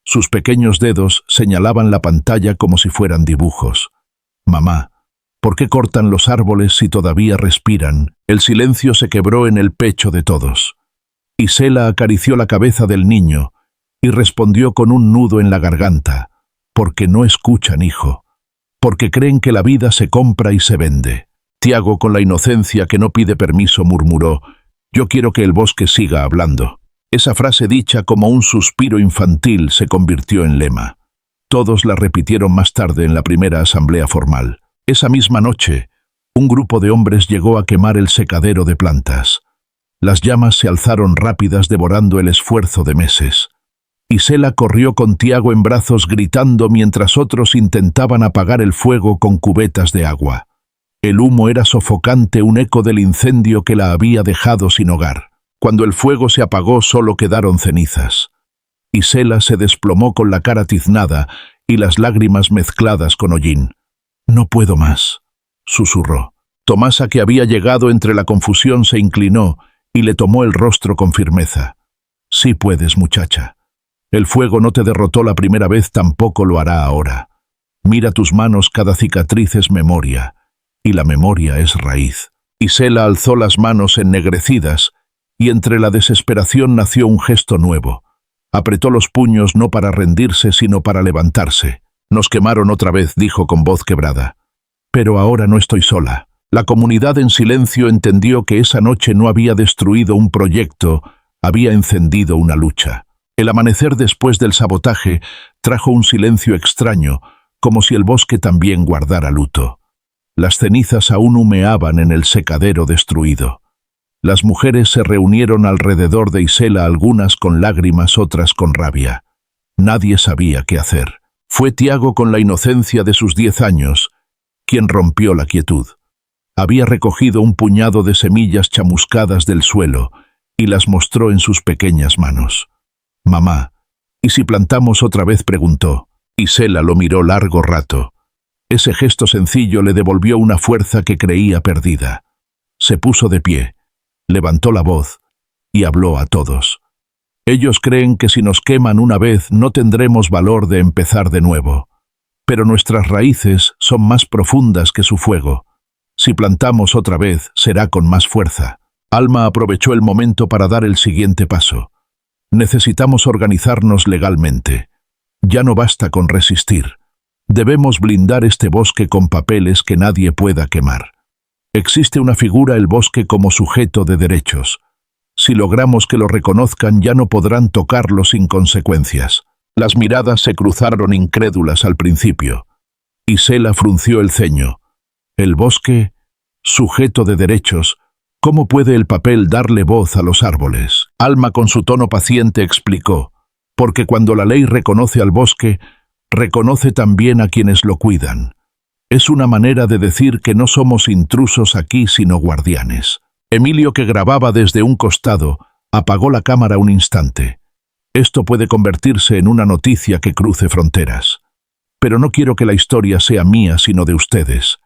S1: Sus pequeños dedos señalaban la pantalla como si fueran dibujos. «Mamá, ¿por qué cortan los árboles si todavía respiran?». El silencio se quebró en el pecho de todos. Isela acarició la cabeza del niño y respondió con un nudo en la garganta. «Porque no escuchan, hijo. Porque creen que la vida se compra y se vende». Tiago, con la inocencia que no pide permiso, murmuró: «Yo quiero que el bosque siga hablando». Esa frase dicha como un suspiro infantil se convirtió en lema. Todos la repitieron más tarde en la primera asamblea formal. Esa misma noche, un grupo de hombres llegó a quemar el secadero de plantas. Las llamas se alzaron rápidas devorando el esfuerzo de meses. Isela corrió con Tiago en brazos gritando mientras otros intentaban apagar el fuego con cubetas de agua. El humo era sofocante, un eco del incendio que la había dejado sin hogar. Cuando el fuego se apagó solo quedaron cenizas. Isela se desplomó con la cara tiznada y las lágrimas mezcladas con hollín. «No puedo más», susurró. Tomasa, que había llegado entre la confusión, se inclinó y le tomó el rostro con firmeza. «Sí puedes, muchacha. El fuego no te derrotó la primera vez, tampoco lo hará ahora. Mira tus manos, cada cicatriz es memoria, y la memoria es raíz». Isela alzó las manos ennegrecidas, y entre la desesperación nació un gesto nuevo. Apretó los puños no para rendirse, sino para levantarse. «Nos quemaron otra vez», dijo con voz quebrada. «Pero ahora no estoy sola». La comunidad en silencio entendió que esa noche no había destruido un proyecto, había encendido una lucha. El amanecer después del sabotaje trajo un silencio extraño, como si el bosque también guardara luto. Las cenizas aún humeaban en el secadero destruido. Las mujeres se reunieron alrededor de Isela, algunas con lágrimas, otras con rabia. Nadie sabía qué hacer. Fue Tiago, con la inocencia de sus 10 años, quien rompió la quietud. Había recogido un puñado de semillas chamuscadas del suelo y las mostró en sus pequeñas manos. «Mamá, ¿y si plantamos otra vez?», preguntó. Isela lo miró largo rato. Ese gesto sencillo le devolvió una fuerza que creía perdida. Se puso de pie, levantó la voz y habló a todos. «Ellos creen que si nos queman una vez no tendremos valor de empezar de nuevo. Pero nuestras raíces son más profundas que su fuego. Si plantamos otra vez, será con más fuerza». Alma aprovechó el momento para dar el siguiente paso. «Necesitamos organizarnos legalmente. Ya no basta con resistir. Debemos blindar este bosque con papeles que nadie pueda quemar. Existe una figura, el bosque, como sujeto de derechos. Si logramos que lo reconozcan, ya no podrán tocarlo sin consecuencias». Las miradas se cruzaron incrédulas al principio. Isela frunció el ceño. «¿El bosque? Sujeto de derechos? ¿Cómo puede el papel darle voz a los árboles?». Alma, con su tono paciente, explicó: «Porque cuando la ley reconoce al bosque, reconoce también a quienes lo cuidan. Es una manera de decir que no somos intrusos aquí, sino guardianes». Emilio, que grababa desde un costado, apagó la cámara un instante. «Esto puede convertirse en una noticia que cruce fronteras. Pero no quiero que la historia sea mía, sino de ustedes.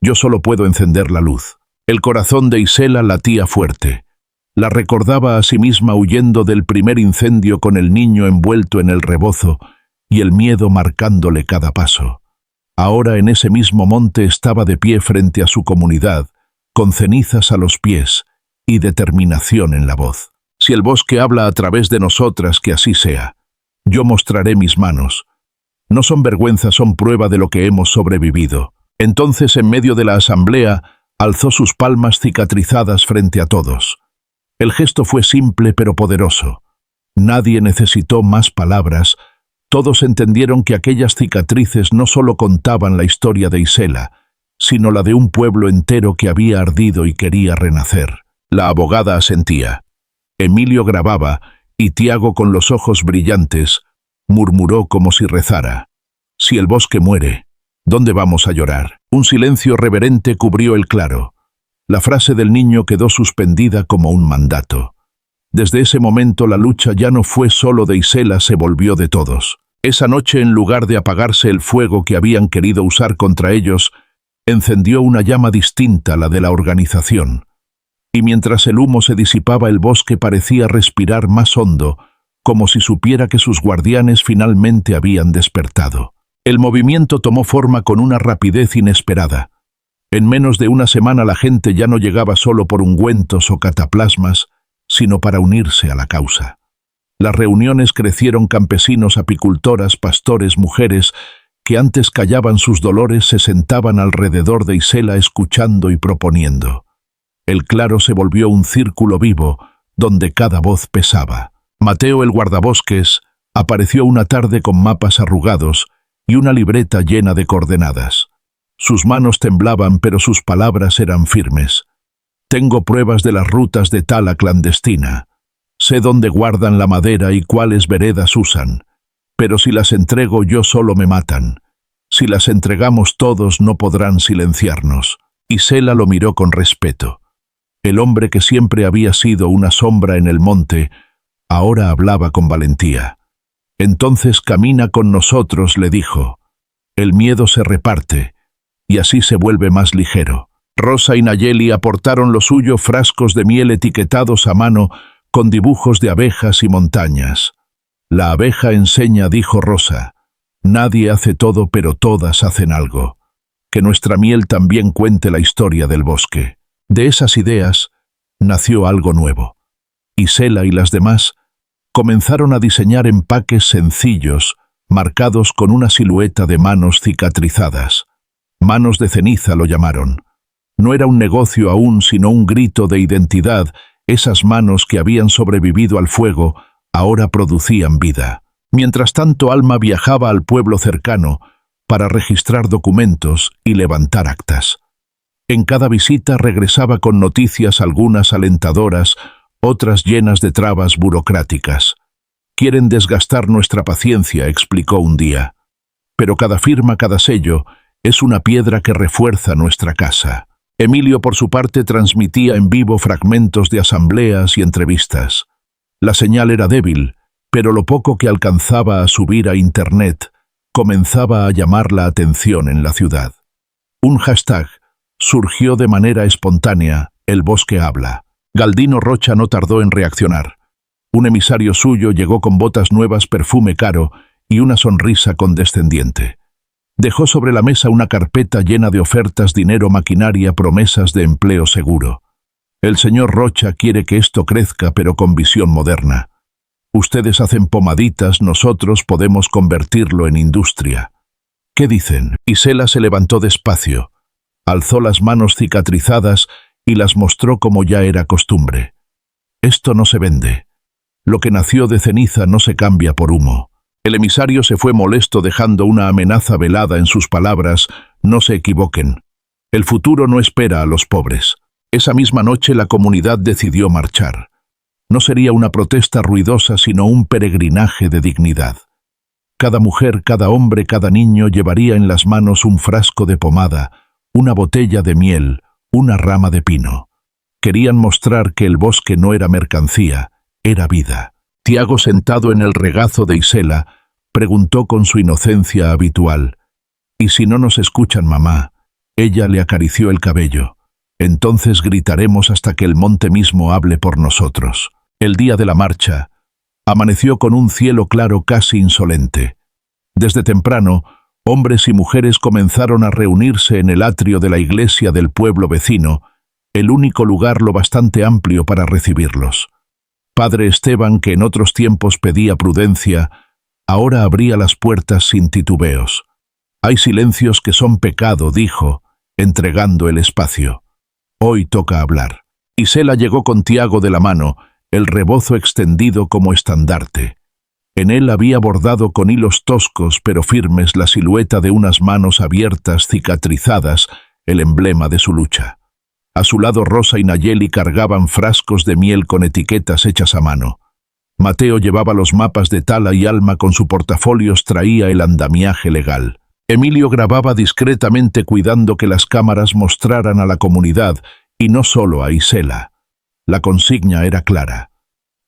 S1: Yo solo puedo encender la luz». El corazón de Isela latía fuerte. La recordaba a sí misma huyendo del primer incendio con el niño envuelto en el rebozo y el miedo marcándole cada paso. Ahora en ese mismo monte estaba de pie frente a su comunidad, con cenizas a los pies y determinación en la voz. «Si el bosque habla a través de nosotras, que así sea. Yo mostraré mis manos. No son vergüenza, son prueba de lo que hemos sobrevivido». Entonces, en medio de la asamblea, alzó sus palmas cicatrizadas frente a todos. El gesto fue simple pero poderoso. Nadie necesitó más palabras. Todos entendieron que aquellas cicatrices no solo contaban la historia de Isela, sino la de un pueblo entero que había ardido y quería renacer. La abogada asentía. Emilio grababa, y Tiago, con los ojos brillantes, murmuró como si rezara: «Si el bosque muere, ¿dónde vamos a llorar?». Un silencio reverente cubrió el claro. La frase del niño quedó suspendida como un mandato. Desde ese momento la lucha ya no fue solo de Isela, se volvió de todos. Esa noche, en lugar de apagarse el fuego que habían querido usar contra ellos, encendió una llama distinta, la de la organización. Y mientras el humo se disipaba, el bosque parecía respirar más hondo, como si supiera que sus guardianes finalmente habían despertado. El movimiento tomó forma con una rapidez inesperada. En menos de una semana la gente ya no llegaba solo por ungüentos o cataplasmas, sino para unirse a la causa. Las reuniones crecieron, campesinos, apicultoras, pastores, mujeres, que antes callaban sus dolores, se sentaban alrededor de Isela escuchando y proponiendo. El claro se volvió un círculo vivo, donde cada voz pesaba. Mateo, el guardabosques, apareció una tarde con mapas arrugados y una libreta llena de coordenadas. Sus manos temblaban, pero sus palabras eran firmes. Tengo pruebas de las rutas de tala clandestina. Sé dónde guardan la madera y cuáles veredas usan. Pero si las entrego yo solo me matan. Si las entregamos todos no podrán silenciarnos. Isela lo miró con respeto. El hombre que siempre había sido una sombra en el monte, ahora hablaba con valentía. Entonces camina con nosotros, le dijo. El miedo se reparte, y así se vuelve más ligero. Rosa y Nayeli aportaron lo suyo, frascos de miel etiquetados a mano con dibujos de abejas y montañas. La abeja enseña, dijo Rosa. Nadie hace todo, pero todas hacen algo. Que nuestra miel también cuente la historia del bosque. De esas ideas nació algo nuevo. Isela y las demás comenzaron a diseñar empaques sencillos, marcados con una silueta de manos cicatrizadas. Manos de ceniza lo llamaron. No era un negocio aún, sino un grito de identidad. Esas manos que habían sobrevivido al fuego ahora producían vida. Mientras tanto, Alma viajaba al pueblo cercano para registrar documentos y levantar actas. En cada visita regresaba con noticias, algunas alentadoras, otras llenas de trabas burocráticas. Quieren desgastar nuestra paciencia, explicó un día. Pero cada firma, cada sello, es una piedra que refuerza nuestra casa. Emilio, por su parte, transmitía en vivo fragmentos de asambleas y entrevistas. La señal era débil, pero lo poco que alcanzaba a subir a Internet comenzaba a llamar la atención en la ciudad. Un hashtag surgió de manera espontánea: El bosque habla. Galdino Rocha no tardó en reaccionar. Un emisario suyo llegó con botas nuevas, perfume caro y una sonrisa condescendiente. Dejó sobre la mesa una carpeta llena de ofertas, dinero, maquinaria, promesas de empleo seguro. El señor Rocha quiere que esto crezca, pero con visión moderna. Ustedes hacen pomaditas, nosotros podemos convertirlo en industria. ¿Qué dicen? Isela se levantó despacio, alzó las manos cicatrizadas y las mostró como ya era costumbre. Esto no se vende. Lo que nació de ceniza no se cambia por humo. El emisario se fue molesto, dejando una amenaza velada en sus palabras: no se equivoquen. El futuro no espera a los pobres. Esa misma noche la comunidad decidió marchar. No sería una protesta ruidosa, sino un peregrinaje de dignidad. Cada mujer, cada hombre, cada niño llevaría en las manos un frasco de pomada, una botella de miel, una rama de pino. Querían mostrar que el bosque no era mercancía, era vida. Tiago, sentado en el regazo de Isela, preguntó con su inocencia habitual: «¿Y si no nos escuchan, mamá?». Ella le acarició el cabello. «Entonces gritaremos hasta que el monte mismo hable por nosotros». El día de la marcha amaneció con un cielo claro, casi insolente. Desde temprano, hombres y mujeres comenzaron a reunirse en el atrio de la iglesia del pueblo vecino, el único lugar lo bastante amplio para recibirlos. Padre Esteban, que en otros tiempos pedía prudencia, ahora abría las puertas sin titubeos. «Hay silencios que son pecado», dijo, entregando el espacio. «Hoy toca hablar». Isela llegó con Tiago de la mano, el rebozo extendido como estandarte. En él había bordado con hilos toscos pero firmes la silueta de unas manos abiertas, cicatrizadas, el emblema de su lucha. A su lado, Rosa y Nayeli cargaban frascos de miel con etiquetas hechas a mano. Mateo llevaba los mapas de tala y Alma, con su portafolios, traía el andamiaje legal. Emilio grababa discretamente, cuidando que las cámaras mostraran a la comunidad y no solo a Isela. La consigna era clara.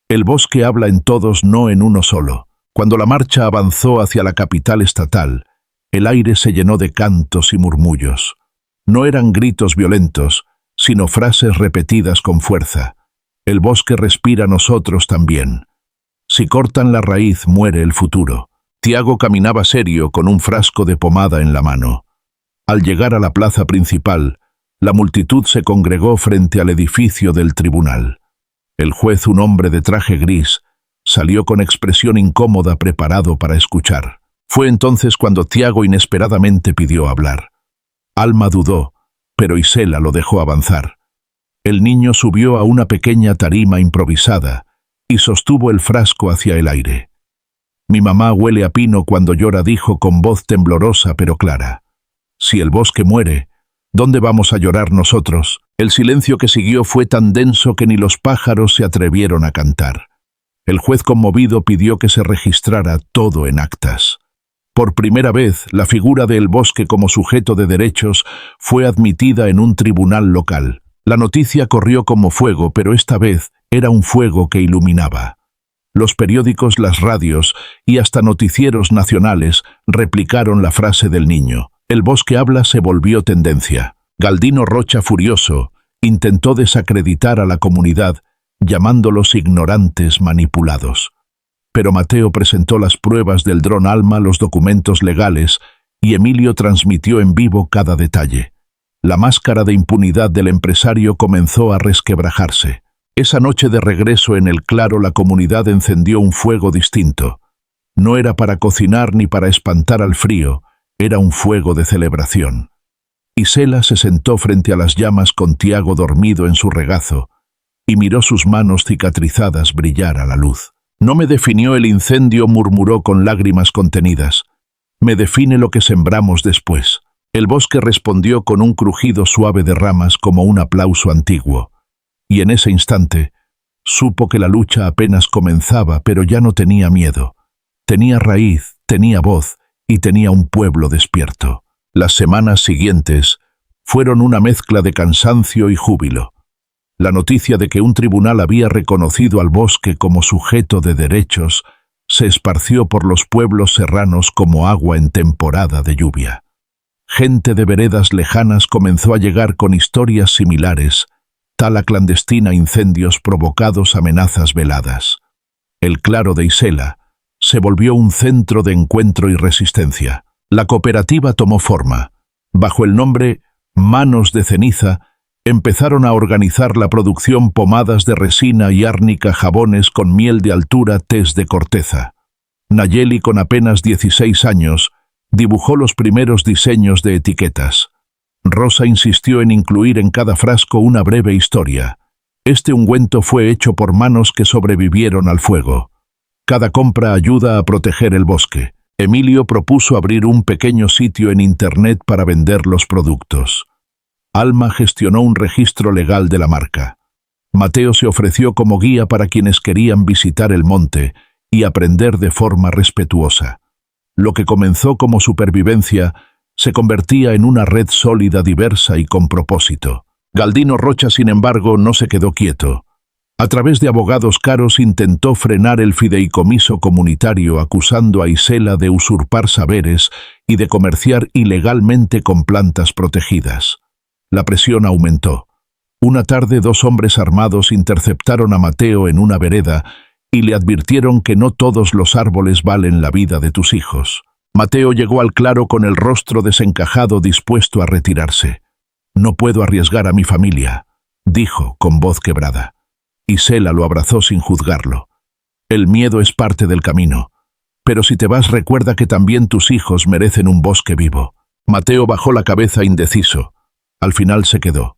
S1: El bosque habla en todos, no en uno solo. Cuando la marcha avanzó hacia la capital estatal, el aire se llenó de cantos y murmullos. No eran gritos violentos, sino frases repetidas con fuerza. El bosque respira, nosotros también. Si cortan la raíz, muere el futuro. Tiago caminaba serio, con un frasco de pomada en la mano. Al llegar a la plaza principal, la multitud se congregó frente al edificio del tribunal. El juez, un hombre de traje gris, salió con expresión incómoda, preparado para escuchar. Fue entonces cuando Tiago inesperadamente pidió hablar. Alma dudó, pero Isela lo dejó avanzar. El niño subió a una pequeña tarima improvisada, y sostuvo el frasco hacia el aire. «Mi mamá huele a pino cuando llora», dijo con voz temblorosa pero clara. «Si el bosque muere, ¿dónde vamos a llorar nosotros?». El silencio que siguió fue tan denso que ni los pájaros se atrevieron a cantar. El juez conmovido pidió que se registrara todo en actas. Por primera vez, la figura de El Bosque como sujeto de derechos fue admitida en un tribunal local. La noticia corrió como fuego, pero esta vez era un fuego que iluminaba. Los periódicos, las radios y hasta noticieros nacionales replicaron la frase del niño. El bosque habla se volvió tendencia. Galdino Rocha, furioso, intentó desacreditar a la comunidad, llamándolos ignorantes manipulados. Pero Mateo presentó las pruebas del dron Alma, los documentos legales, y Emilio transmitió en vivo cada detalle. La máscara de impunidad del empresario comenzó a resquebrajarse. Esa noche de regreso en el claro, la comunidad encendió un fuego distinto. No era para cocinar ni para espantar al frío, era un fuego de celebración. Isela se sentó frente a las llamas con Tiago dormido en su regazo y miró sus manos cicatrizadas brillar a la luz. «No me definió el incendio», murmuró con lágrimas contenidas. «Me define lo que sembramos después». El bosque respondió con un crujido suave de ramas como un aplauso antiguo. Y en ese instante supo que la lucha apenas comenzaba, pero ya no tenía miedo. Tenía raíz, tenía voz y tenía un pueblo despierto. Las semanas siguientes fueron una mezcla de cansancio y júbilo. La noticia de que un tribunal había reconocido al bosque como sujeto de derechos se esparció por los pueblos serranos como agua en temporada de lluvia. Gente de veredas lejanas comenzó a llegar con historias similares, tala clandestina, incendios provocados, amenazas veladas. El claro de Isela se volvió un centro de encuentro y resistencia. La cooperativa tomó forma. Bajo el nombre Manos de Ceniza, empezaron a organizar la producción: pomadas de resina y árnica, jabones con miel de altura, tés de corteza. Nayeli, con apenas 16 años, dibujó los primeros diseños de etiquetas. Rosa insistió en incluir en cada frasco una breve historia. Este ungüento fue hecho por manos que sobrevivieron al fuego. Cada compra ayuda a proteger el bosque. Emilio propuso abrir un pequeño sitio en Internet para vender los productos. Alma gestionó un registro legal de la marca. Mateo se ofreció como guía para quienes querían visitar el monte y aprender de forma respetuosa. Lo que comenzó como supervivencia se convertía en una red sólida, diversa y con propósito. Galdino Rocha, sin embargo, no se quedó quieto. A través de abogados caros intentó frenar el fideicomiso comunitario, acusando a Isela de usurpar saberes y de comerciar ilegalmente con plantas protegidas. La presión aumentó. Una tarde, 2 hombres armados interceptaron a Mateo en una vereda y le advirtieron que no todos los árboles valen la vida de tus hijos. Mateo llegó al claro con el rostro desencajado, dispuesto a retirarse. «No puedo arriesgar a mi familia», dijo con voz quebrada. Isela lo abrazó sin juzgarlo. «El miedo es parte del camino. Pero si te vas, recuerda que también tus hijos merecen un bosque vivo». Mateo bajó la cabeza indeciso. Al final se quedó.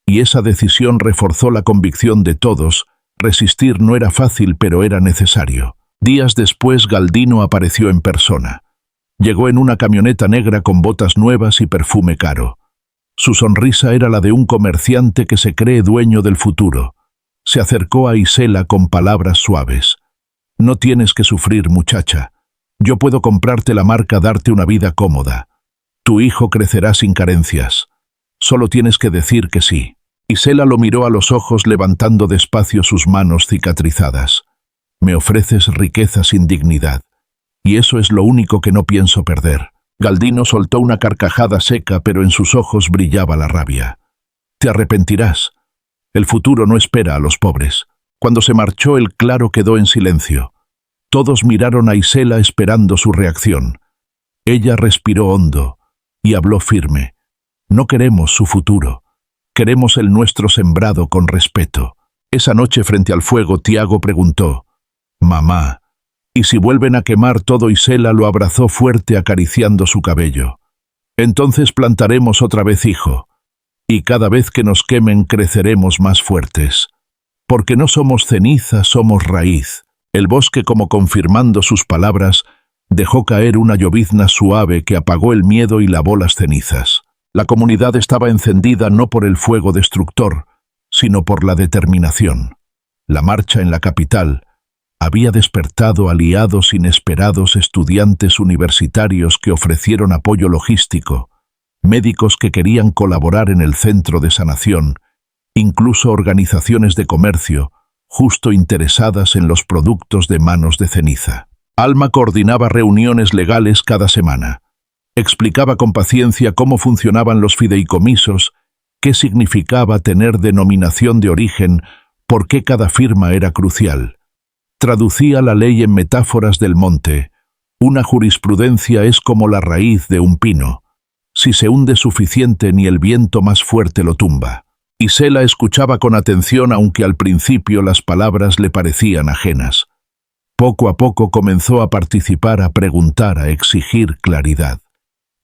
S1: Y esa decisión reforzó la convicción de todos. Resistir no era fácil, pero era necesario. Días después, Galdino apareció en persona. Llegó en una camioneta negra con botas nuevas y perfume caro. Su sonrisa era la de un comerciante que se cree dueño del futuro. Se acercó a Isela con palabras suaves. «No tienes que sufrir, muchacha. Yo puedo comprarte la marca, darte una vida cómoda. Tu hijo crecerá sin carencias. Solo tienes que decir que sí». Isela lo miró a los ojos, levantando despacio sus manos cicatrizadas. «Me ofreces riqueza sin dignidad. Y eso es lo único que no pienso perder». Galdino soltó una carcajada seca, pero en sus ojos brillaba la rabia. «Te arrepentirás. El futuro no espera a los pobres». Cuando se marchó, el claro quedó en silencio. Todos miraron a Isela esperando su reacción. Ella respiró hondo y habló firme. «No queremos su futuro. Queremos el nuestro sembrado con respeto». Esa noche, frente al fuego, Tiago preguntó: «Mamá, ¿y si vuelven a quemar todo?». Isela lo abrazó fuerte, acariciando su cabello. «Entonces plantaremos otra vez, hijo. Y cada vez que nos quemen creceremos más fuertes». Porque no somos ceniza, somos raíz. El bosque, como confirmando sus palabras, dejó caer una llovizna suave que apagó el miedo y lavó las cenizas. La comunidad estaba encendida no por el fuego destructor, sino por la determinación. La marcha en la capital había despertado aliados inesperados, estudiantes universitarios que ofrecieron apoyo logístico, médicos que querían colaborar en el centro de sanación, incluso organizaciones de comercio, justo interesadas en los productos de manos de ceniza. Alma coordinaba reuniones legales cada semana. Explicaba con paciencia cómo funcionaban los fideicomisos, qué significaba tener denominación de origen, por qué cada firma era crucial. Traducía la ley en metáforas del monte. Una jurisprudencia es como la raíz de un pino. Si se hunde suficiente, ni el viento más fuerte lo tumba. Isela escuchaba con atención, aunque al principio las palabras le parecían ajenas. Poco a poco comenzó a participar, a preguntar, a exigir claridad.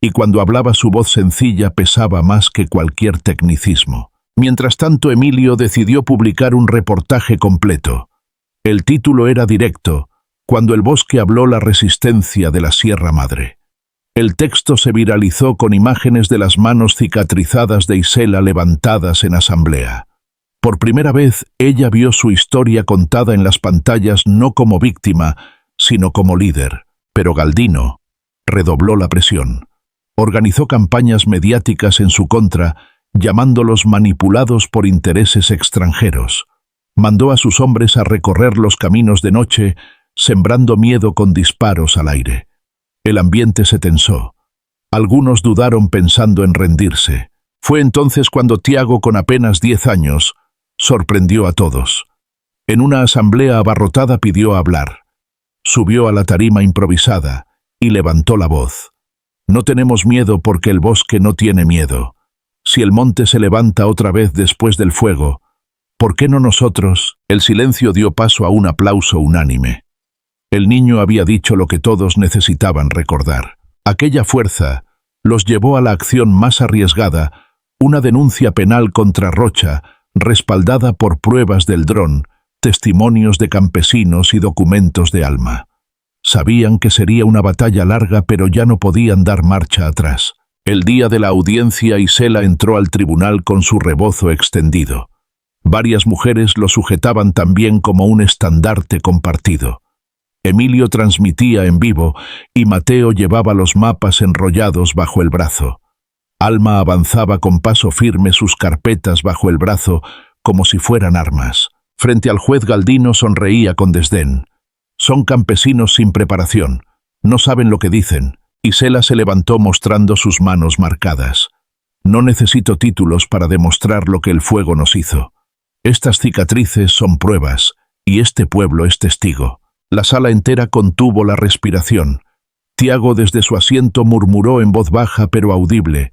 S1: Y cuando hablaba su voz sencilla pesaba más que cualquier tecnicismo. Mientras tanto, Emilio decidió publicar un reportaje completo. El título era directo: Cuando el bosque habló, la resistencia de la Sierra Madre. El texto se viralizó con imágenes de las manos cicatrizadas de Isela levantadas en asamblea. Por primera vez, ella vio su historia contada en las pantallas no como víctima, sino como líder. Pero Galdino redobló la presión. Organizó campañas mediáticas en su contra, llamándolos manipulados por intereses extranjeros. Mandó a sus hombres a recorrer los caminos de noche, sembrando miedo con disparos al aire. El ambiente se tensó. Algunos dudaron pensando en rendirse. Fue entonces cuando Tiago, con apenas 10 años, sorprendió a todos. En una asamblea abarrotada pidió hablar. Subió a la tarima improvisada y levantó la voz. No tenemos miedo porque el bosque no tiene miedo. Si el monte se levanta otra vez después del fuego, ¿por qué no nosotros? El silencio dio paso a un aplauso unánime. El niño había dicho lo que todos necesitaban recordar. Aquella fuerza los llevó a la acción más arriesgada, una denuncia penal contra Rocha, respaldada por pruebas del dron, testimonios de campesinos y documentos de Alma. Sabían que sería una batalla larga, pero ya no podían dar marcha atrás. El día de la audiencia, Isela entró al tribunal con su rebozo extendido. Varias mujeres lo sujetaban también como un estandarte compartido. Emilio transmitía en vivo y Mateo llevaba los mapas enrollados bajo el brazo. Alma avanzaba con paso firme, sus carpetas bajo el brazo, como si fueran armas. Frente al juez, Galdino sonreía con desdén. Son campesinos sin preparación. No saben lo que dicen. Isela se levantó mostrando sus manos marcadas. No necesito títulos para demostrar lo que el fuego nos hizo. Estas cicatrices son pruebas, y este pueblo es testigo. La sala entera contuvo la respiración. Tiago desde su asiento murmuró en voz baja pero audible: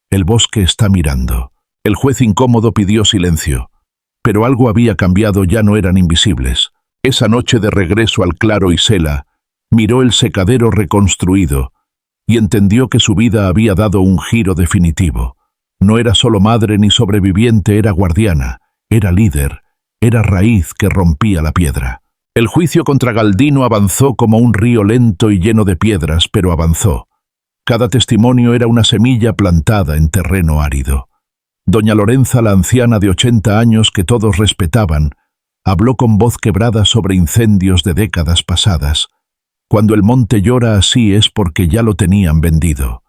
S1: el bosque está mirando. El juez, incómodo, pidió silencio. Pero algo había cambiado, ya no eran invisibles. Esa noche, de regreso al claro, Isela miró el secadero reconstruido y entendió que su vida había dado un giro definitivo. No era solo madre ni sobreviviente, era guardiana, era líder, era raíz que rompía la piedra. El juicio contra Galdino avanzó como un río lento y lleno de piedras, pero avanzó. Cada testimonio era una semilla plantada en terreno árido. Doña Lorenza, la anciana de 80 años que todos respetaban, habló con voz quebrada sobre incendios de décadas pasadas. Cuando el monte llora así es porque ya lo tenían vendido.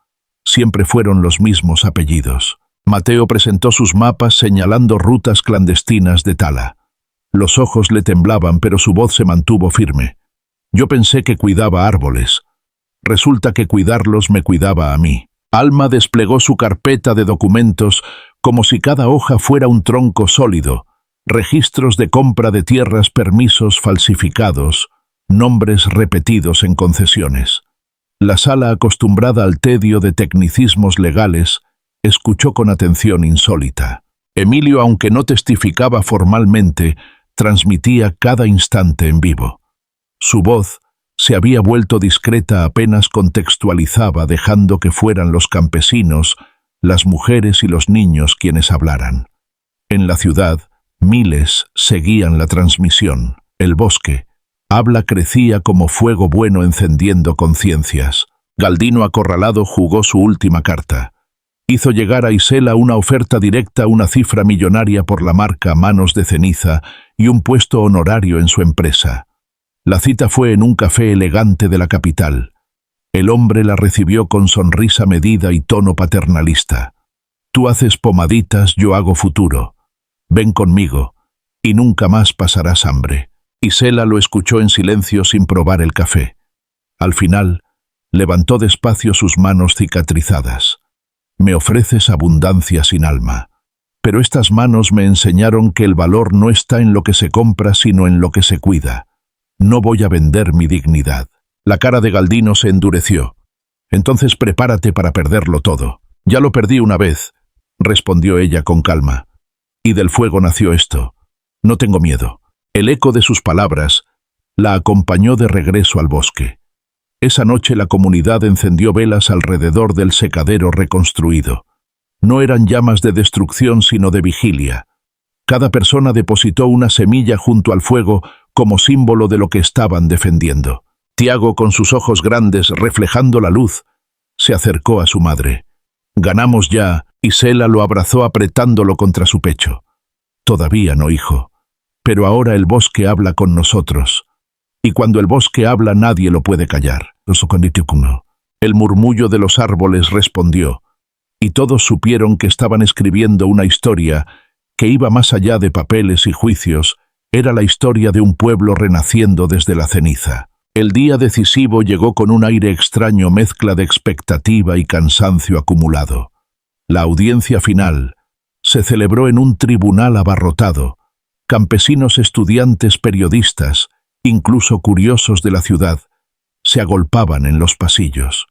S1: Siempre fueron los mismos apellidos. Mateo presentó sus mapas señalando rutas clandestinas de tala. Los ojos le temblaban, pero su voz se mantuvo firme. Yo pensé que cuidaba árboles. Resulta que cuidarlos me cuidaba a mí. Alma desplegó su carpeta de documentos como si cada hoja fuera un tronco sólido. Registros de compra de tierras, permisos falsificados, nombres repetidos en concesiones. La sala, acostumbrada al tedio de tecnicismos legales, escuchó con atención insólita. Emilio, aunque no testificaba formalmente, transmitía cada instante en vivo. Su voz se había vuelto discreta, apenas contextualizaba, dejando que fueran los campesinos, las mujeres y los niños quienes hablaran. En la ciudad, Miles seguían la transmisión. El bosque. Habla crecía como fuego bueno encendiendo conciencias. Galdino acorralado jugó su última carta. Hizo llegar a Isela una oferta directa, una cifra millonaria por la marca Manos de Ceniza y un puesto honorario en su empresa. La cita fue en un café elegante de la capital. El hombre la recibió con sonrisa medida y tono paternalista. Tú haces pomaditas, yo hago futuro. Ven conmigo, y nunca más pasarás hambre. Isela lo escuchó en silencio sin probar el café. Al final, levantó despacio sus manos cicatrizadas. Me ofreces abundancia sin alma. Pero estas manos me enseñaron que el valor no está en lo que se compra, sino en lo que se cuida. No voy a vender mi dignidad. La cara de Galdino se endureció. Entonces prepárate para perderlo todo. Ya lo perdí una vez, respondió ella con calma. Y del fuego nació esto. No tengo miedo. El eco de sus palabras la acompañó de regreso al bosque. Esa noche la comunidad encendió velas alrededor del secadero reconstruido. No eran llamas de destrucción, sino de vigilia. Cada persona depositó una semilla junto al fuego como símbolo de lo que estaban defendiendo. Tiago, con sus ojos grandes reflejando la luz, se acercó a su madre. «Ganamos ya», y Isela lo abrazó apretándolo contra su pecho. «Todavía no, hijo. Pero ahora el bosque habla con nosotros. Y cuando el bosque habla nadie lo puede callar». El murmullo de los árboles respondió, y todos supieron que estaban escribiendo una historia que iba más allá de papeles y juicios. Era la historia de un pueblo renaciendo desde la ceniza. El día decisivo llegó con un aire extraño, mezcla de expectativa y cansancio acumulado. La audiencia final se celebró en un tribunal abarrotado. Campesinos, estudiantes, periodistas, incluso curiosos de la ciudad, se agolpaban en los pasillos.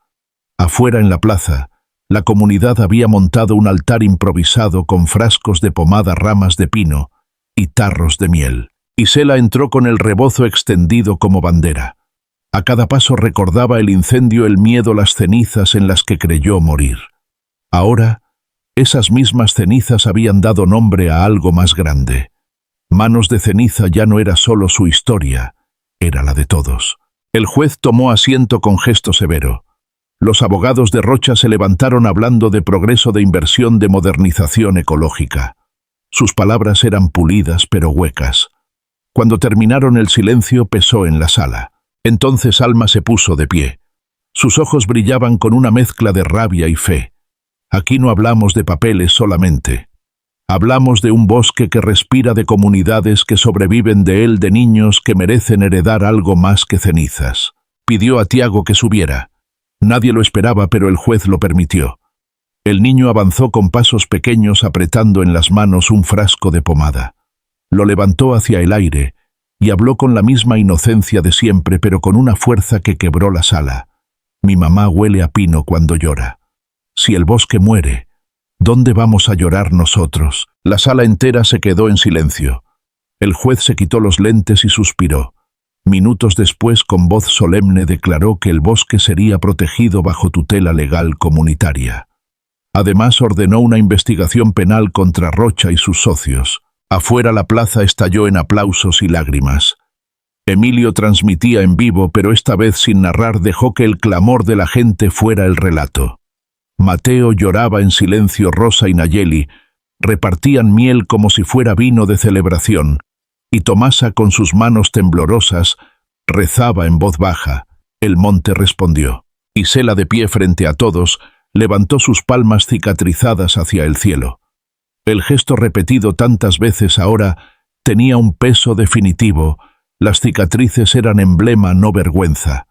S1: Afuera en la plaza, la comunidad había montado un altar improvisado con frascos de pomada, ramas de pino y tarros de miel. Isela entró con el rebozo extendido como bandera. A cada paso recordaba el incendio, el miedo, las cenizas en las que creyó morir. Ahora, esas mismas cenizas habían dado nombre a algo más grande. Manos de Ceniza ya no era solo su historia, era la de todos. El juez tomó asiento con gesto severo. Los abogados de Rocha se levantaron hablando de progreso, de inversión, de modernización ecológica. Sus palabras eran pulidas pero huecas. Cuando terminaron, el silencio pesó en la sala. Entonces Alma se puso de pie. Sus ojos brillaban con una mezcla de rabia y fe. Aquí no hablamos de papeles solamente. Hablamos de un bosque que respira, de comunidades que sobreviven de él, de niños que merecen heredar algo más que cenizas. Pidió a Tiago que subiera. Nadie lo esperaba, pero el juez lo permitió. El niño avanzó con pasos pequeños, apretando en las manos un frasco de pomada. Lo levantó hacia el aire y habló con la misma inocencia de siempre, pero con una fuerza que quebró la sala. Mi mamá huele a pino cuando llora. Si el bosque muere, ¿dónde vamos a llorar nosotros? La sala entera se quedó en silencio. El juez se quitó los lentes y suspiró. Minutos después, con voz solemne, declaró que el bosque sería protegido bajo tutela legal comunitaria. Además, ordenó una investigación penal contra Rocha y sus socios. Afuera la plaza estalló en aplausos y lágrimas. Emilio transmitía en vivo, pero esta vez sin narrar, dejó que el clamor de la gente fuera el relato. Mateo lloraba en silencio, Rosa y Nayeli repartían miel como si fuera vino de celebración, y Tomasa, con sus manos temblorosas, rezaba en voz baja. El monte respondió. Isela, de pie frente a todos, levantó sus palmas cicatrizadas hacia el cielo. El gesto, repetido tantas veces ahora, tenía un peso definitivo. Las cicatrices eran emblema, no vergüenza.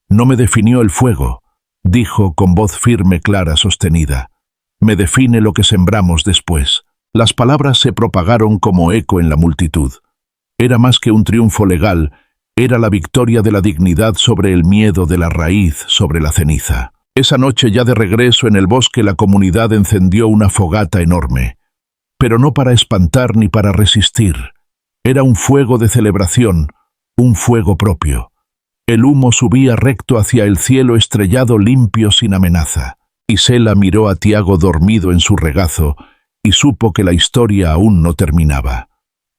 S1: No me definió el fuego, dijo con voz firme, clara, sostenida. Me define lo que sembramos después. Las palabras se propagaron como eco en la multitud. Era más que un triunfo legal, era la victoria de la dignidad sobre el miedo, de la raíz sobre la ceniza. Esa noche, ya de regreso en el bosque, la comunidad encendió una fogata enorme. Pero no para espantar ni para resistir. Era un fuego de celebración, un fuego propio. El humo subía recto hacia el cielo estrellado, limpio, sin amenaza. Isela miró a Tiago dormido en su regazo y supo que la historia aún no terminaba.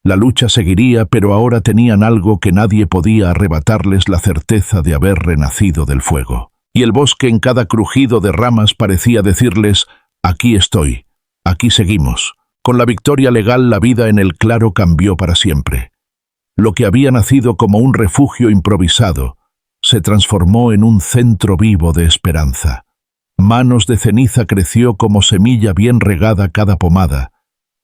S1: La lucha seguiría, pero ahora tenían algo que nadie podía arrebatarles: la certeza de haber renacido del fuego. Y el bosque, en cada crujido de ramas, parecía decirles: aquí estoy, aquí seguimos. Con la victoria legal, la vida en el claro cambió para siempre. Lo que había nacido como un refugio improvisado se transformó en un centro vivo de esperanza. Manos de Ceniza creció como semilla bien regada. Cada pomada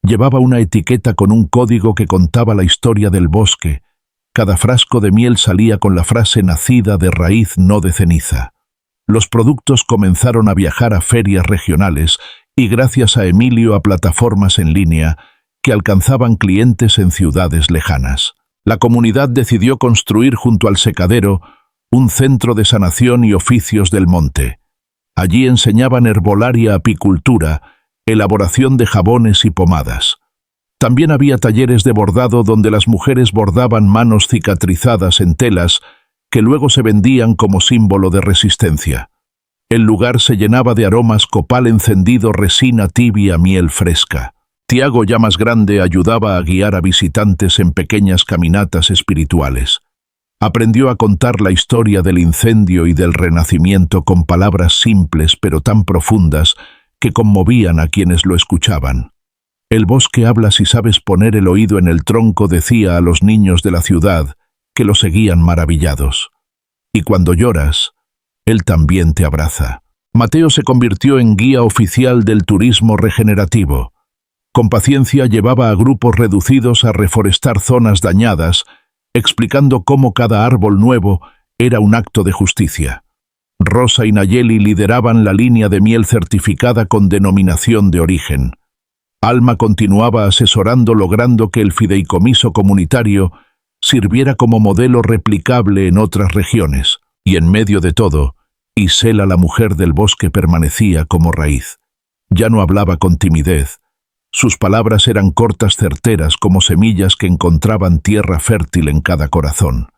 S1: llevaba una etiqueta con un código que contaba la historia del bosque. Cada frasco de miel salía con la frase: nacida de raíz, no de ceniza. Los productos comenzaron a viajar a ferias regionales y, gracias a Emilio, a plataformas en línea que alcanzaban clientes en ciudades lejanas. La comunidad decidió construir junto al secadero un centro de sanación y oficios del monte. Allí enseñaban herbolaria, apicultura, elaboración de jabones y pomadas. También había talleres de bordado donde las mujeres bordaban manos cicatrizadas en telas que luego se vendían como símbolo de resistencia. El lugar se llenaba de aromas: copal encendido, resina tibia, miel fresca. Tiago, ya más grande, ayudaba a guiar a visitantes en pequeñas caminatas espirituales. Aprendió a contar la historia del incendio y del renacimiento con palabras simples pero tan profundas que conmovían a quienes lo escuchaban. El bosque habla si sabes poner el oído en el tronco, decía a los niños de la ciudad, que lo seguían maravillados. Y cuando lloras, él también te abraza. Mateo se convirtió en guía oficial del turismo regenerativo. Con paciencia llevaba a grupos reducidos a reforestar zonas dañadas, explicando cómo cada árbol nuevo era un acto de justicia. Rosa y Nayeli lideraban la línea de miel certificada con denominación de origen. Alma continuaba asesorando, logrando que el fideicomiso comunitario sirviera como modelo replicable en otras regiones. Y en medio de todo, Isela, la mujer del bosque, permanecía como raíz. Ya no hablaba con timidez. Sus palabras eran cortas, certeras, como semillas que encontraban tierra fértil en cada corazón.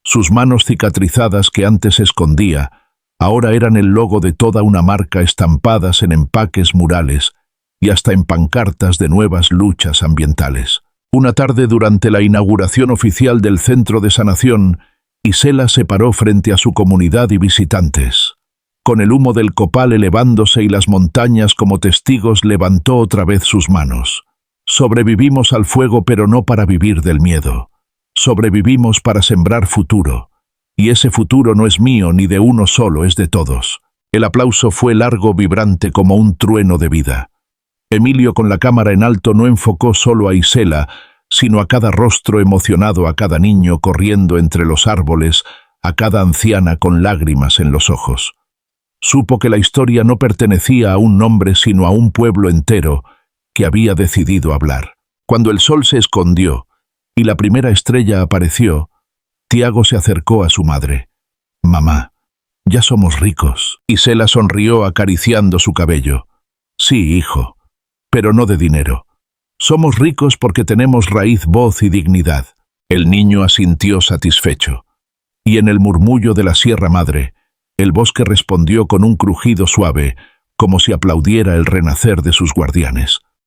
S1: Sus manos cicatrizadas, que antes escondía, ahora eran el logo de toda una marca, estampadas en empaques, murales y hasta en pancartas de nuevas luchas ambientales. Una tarde, durante la inauguración oficial del Centro de Sanación, Isela se paró frente a su comunidad y visitantes. Con el humo del copal elevándose y las montañas como testigos, levantó otra vez sus manos. Sobrevivimos al fuego, pero no para vivir del miedo. Sobrevivimos para sembrar futuro. Y ese futuro no es mío ni de uno solo, es de todos. El aplauso fue largo, vibrante, como un trueno de vida. Emilio, con la cámara en alto, no enfocó solo a Isela, sino a cada rostro emocionado, a cada niño corriendo entre los árboles, a cada anciana con lágrimas en los ojos. Supo que la historia no pertenecía a un nombre, sino a un pueblo entero que había decidido hablar. Cuando el sol se escondió y la primera estrella apareció, Tiago se acercó a su madre. «Mamá, ya somos ricos». Isela sonrió acariciando su cabello. «Sí, hijo, pero no de dinero. Somos ricos porque tenemos raíz, voz y dignidad». El niño asintió satisfecho. Y en el murmullo de la Sierra Madre, el bosque respondió con un crujido suave, como si aplaudiera el renacer de sus guardianes.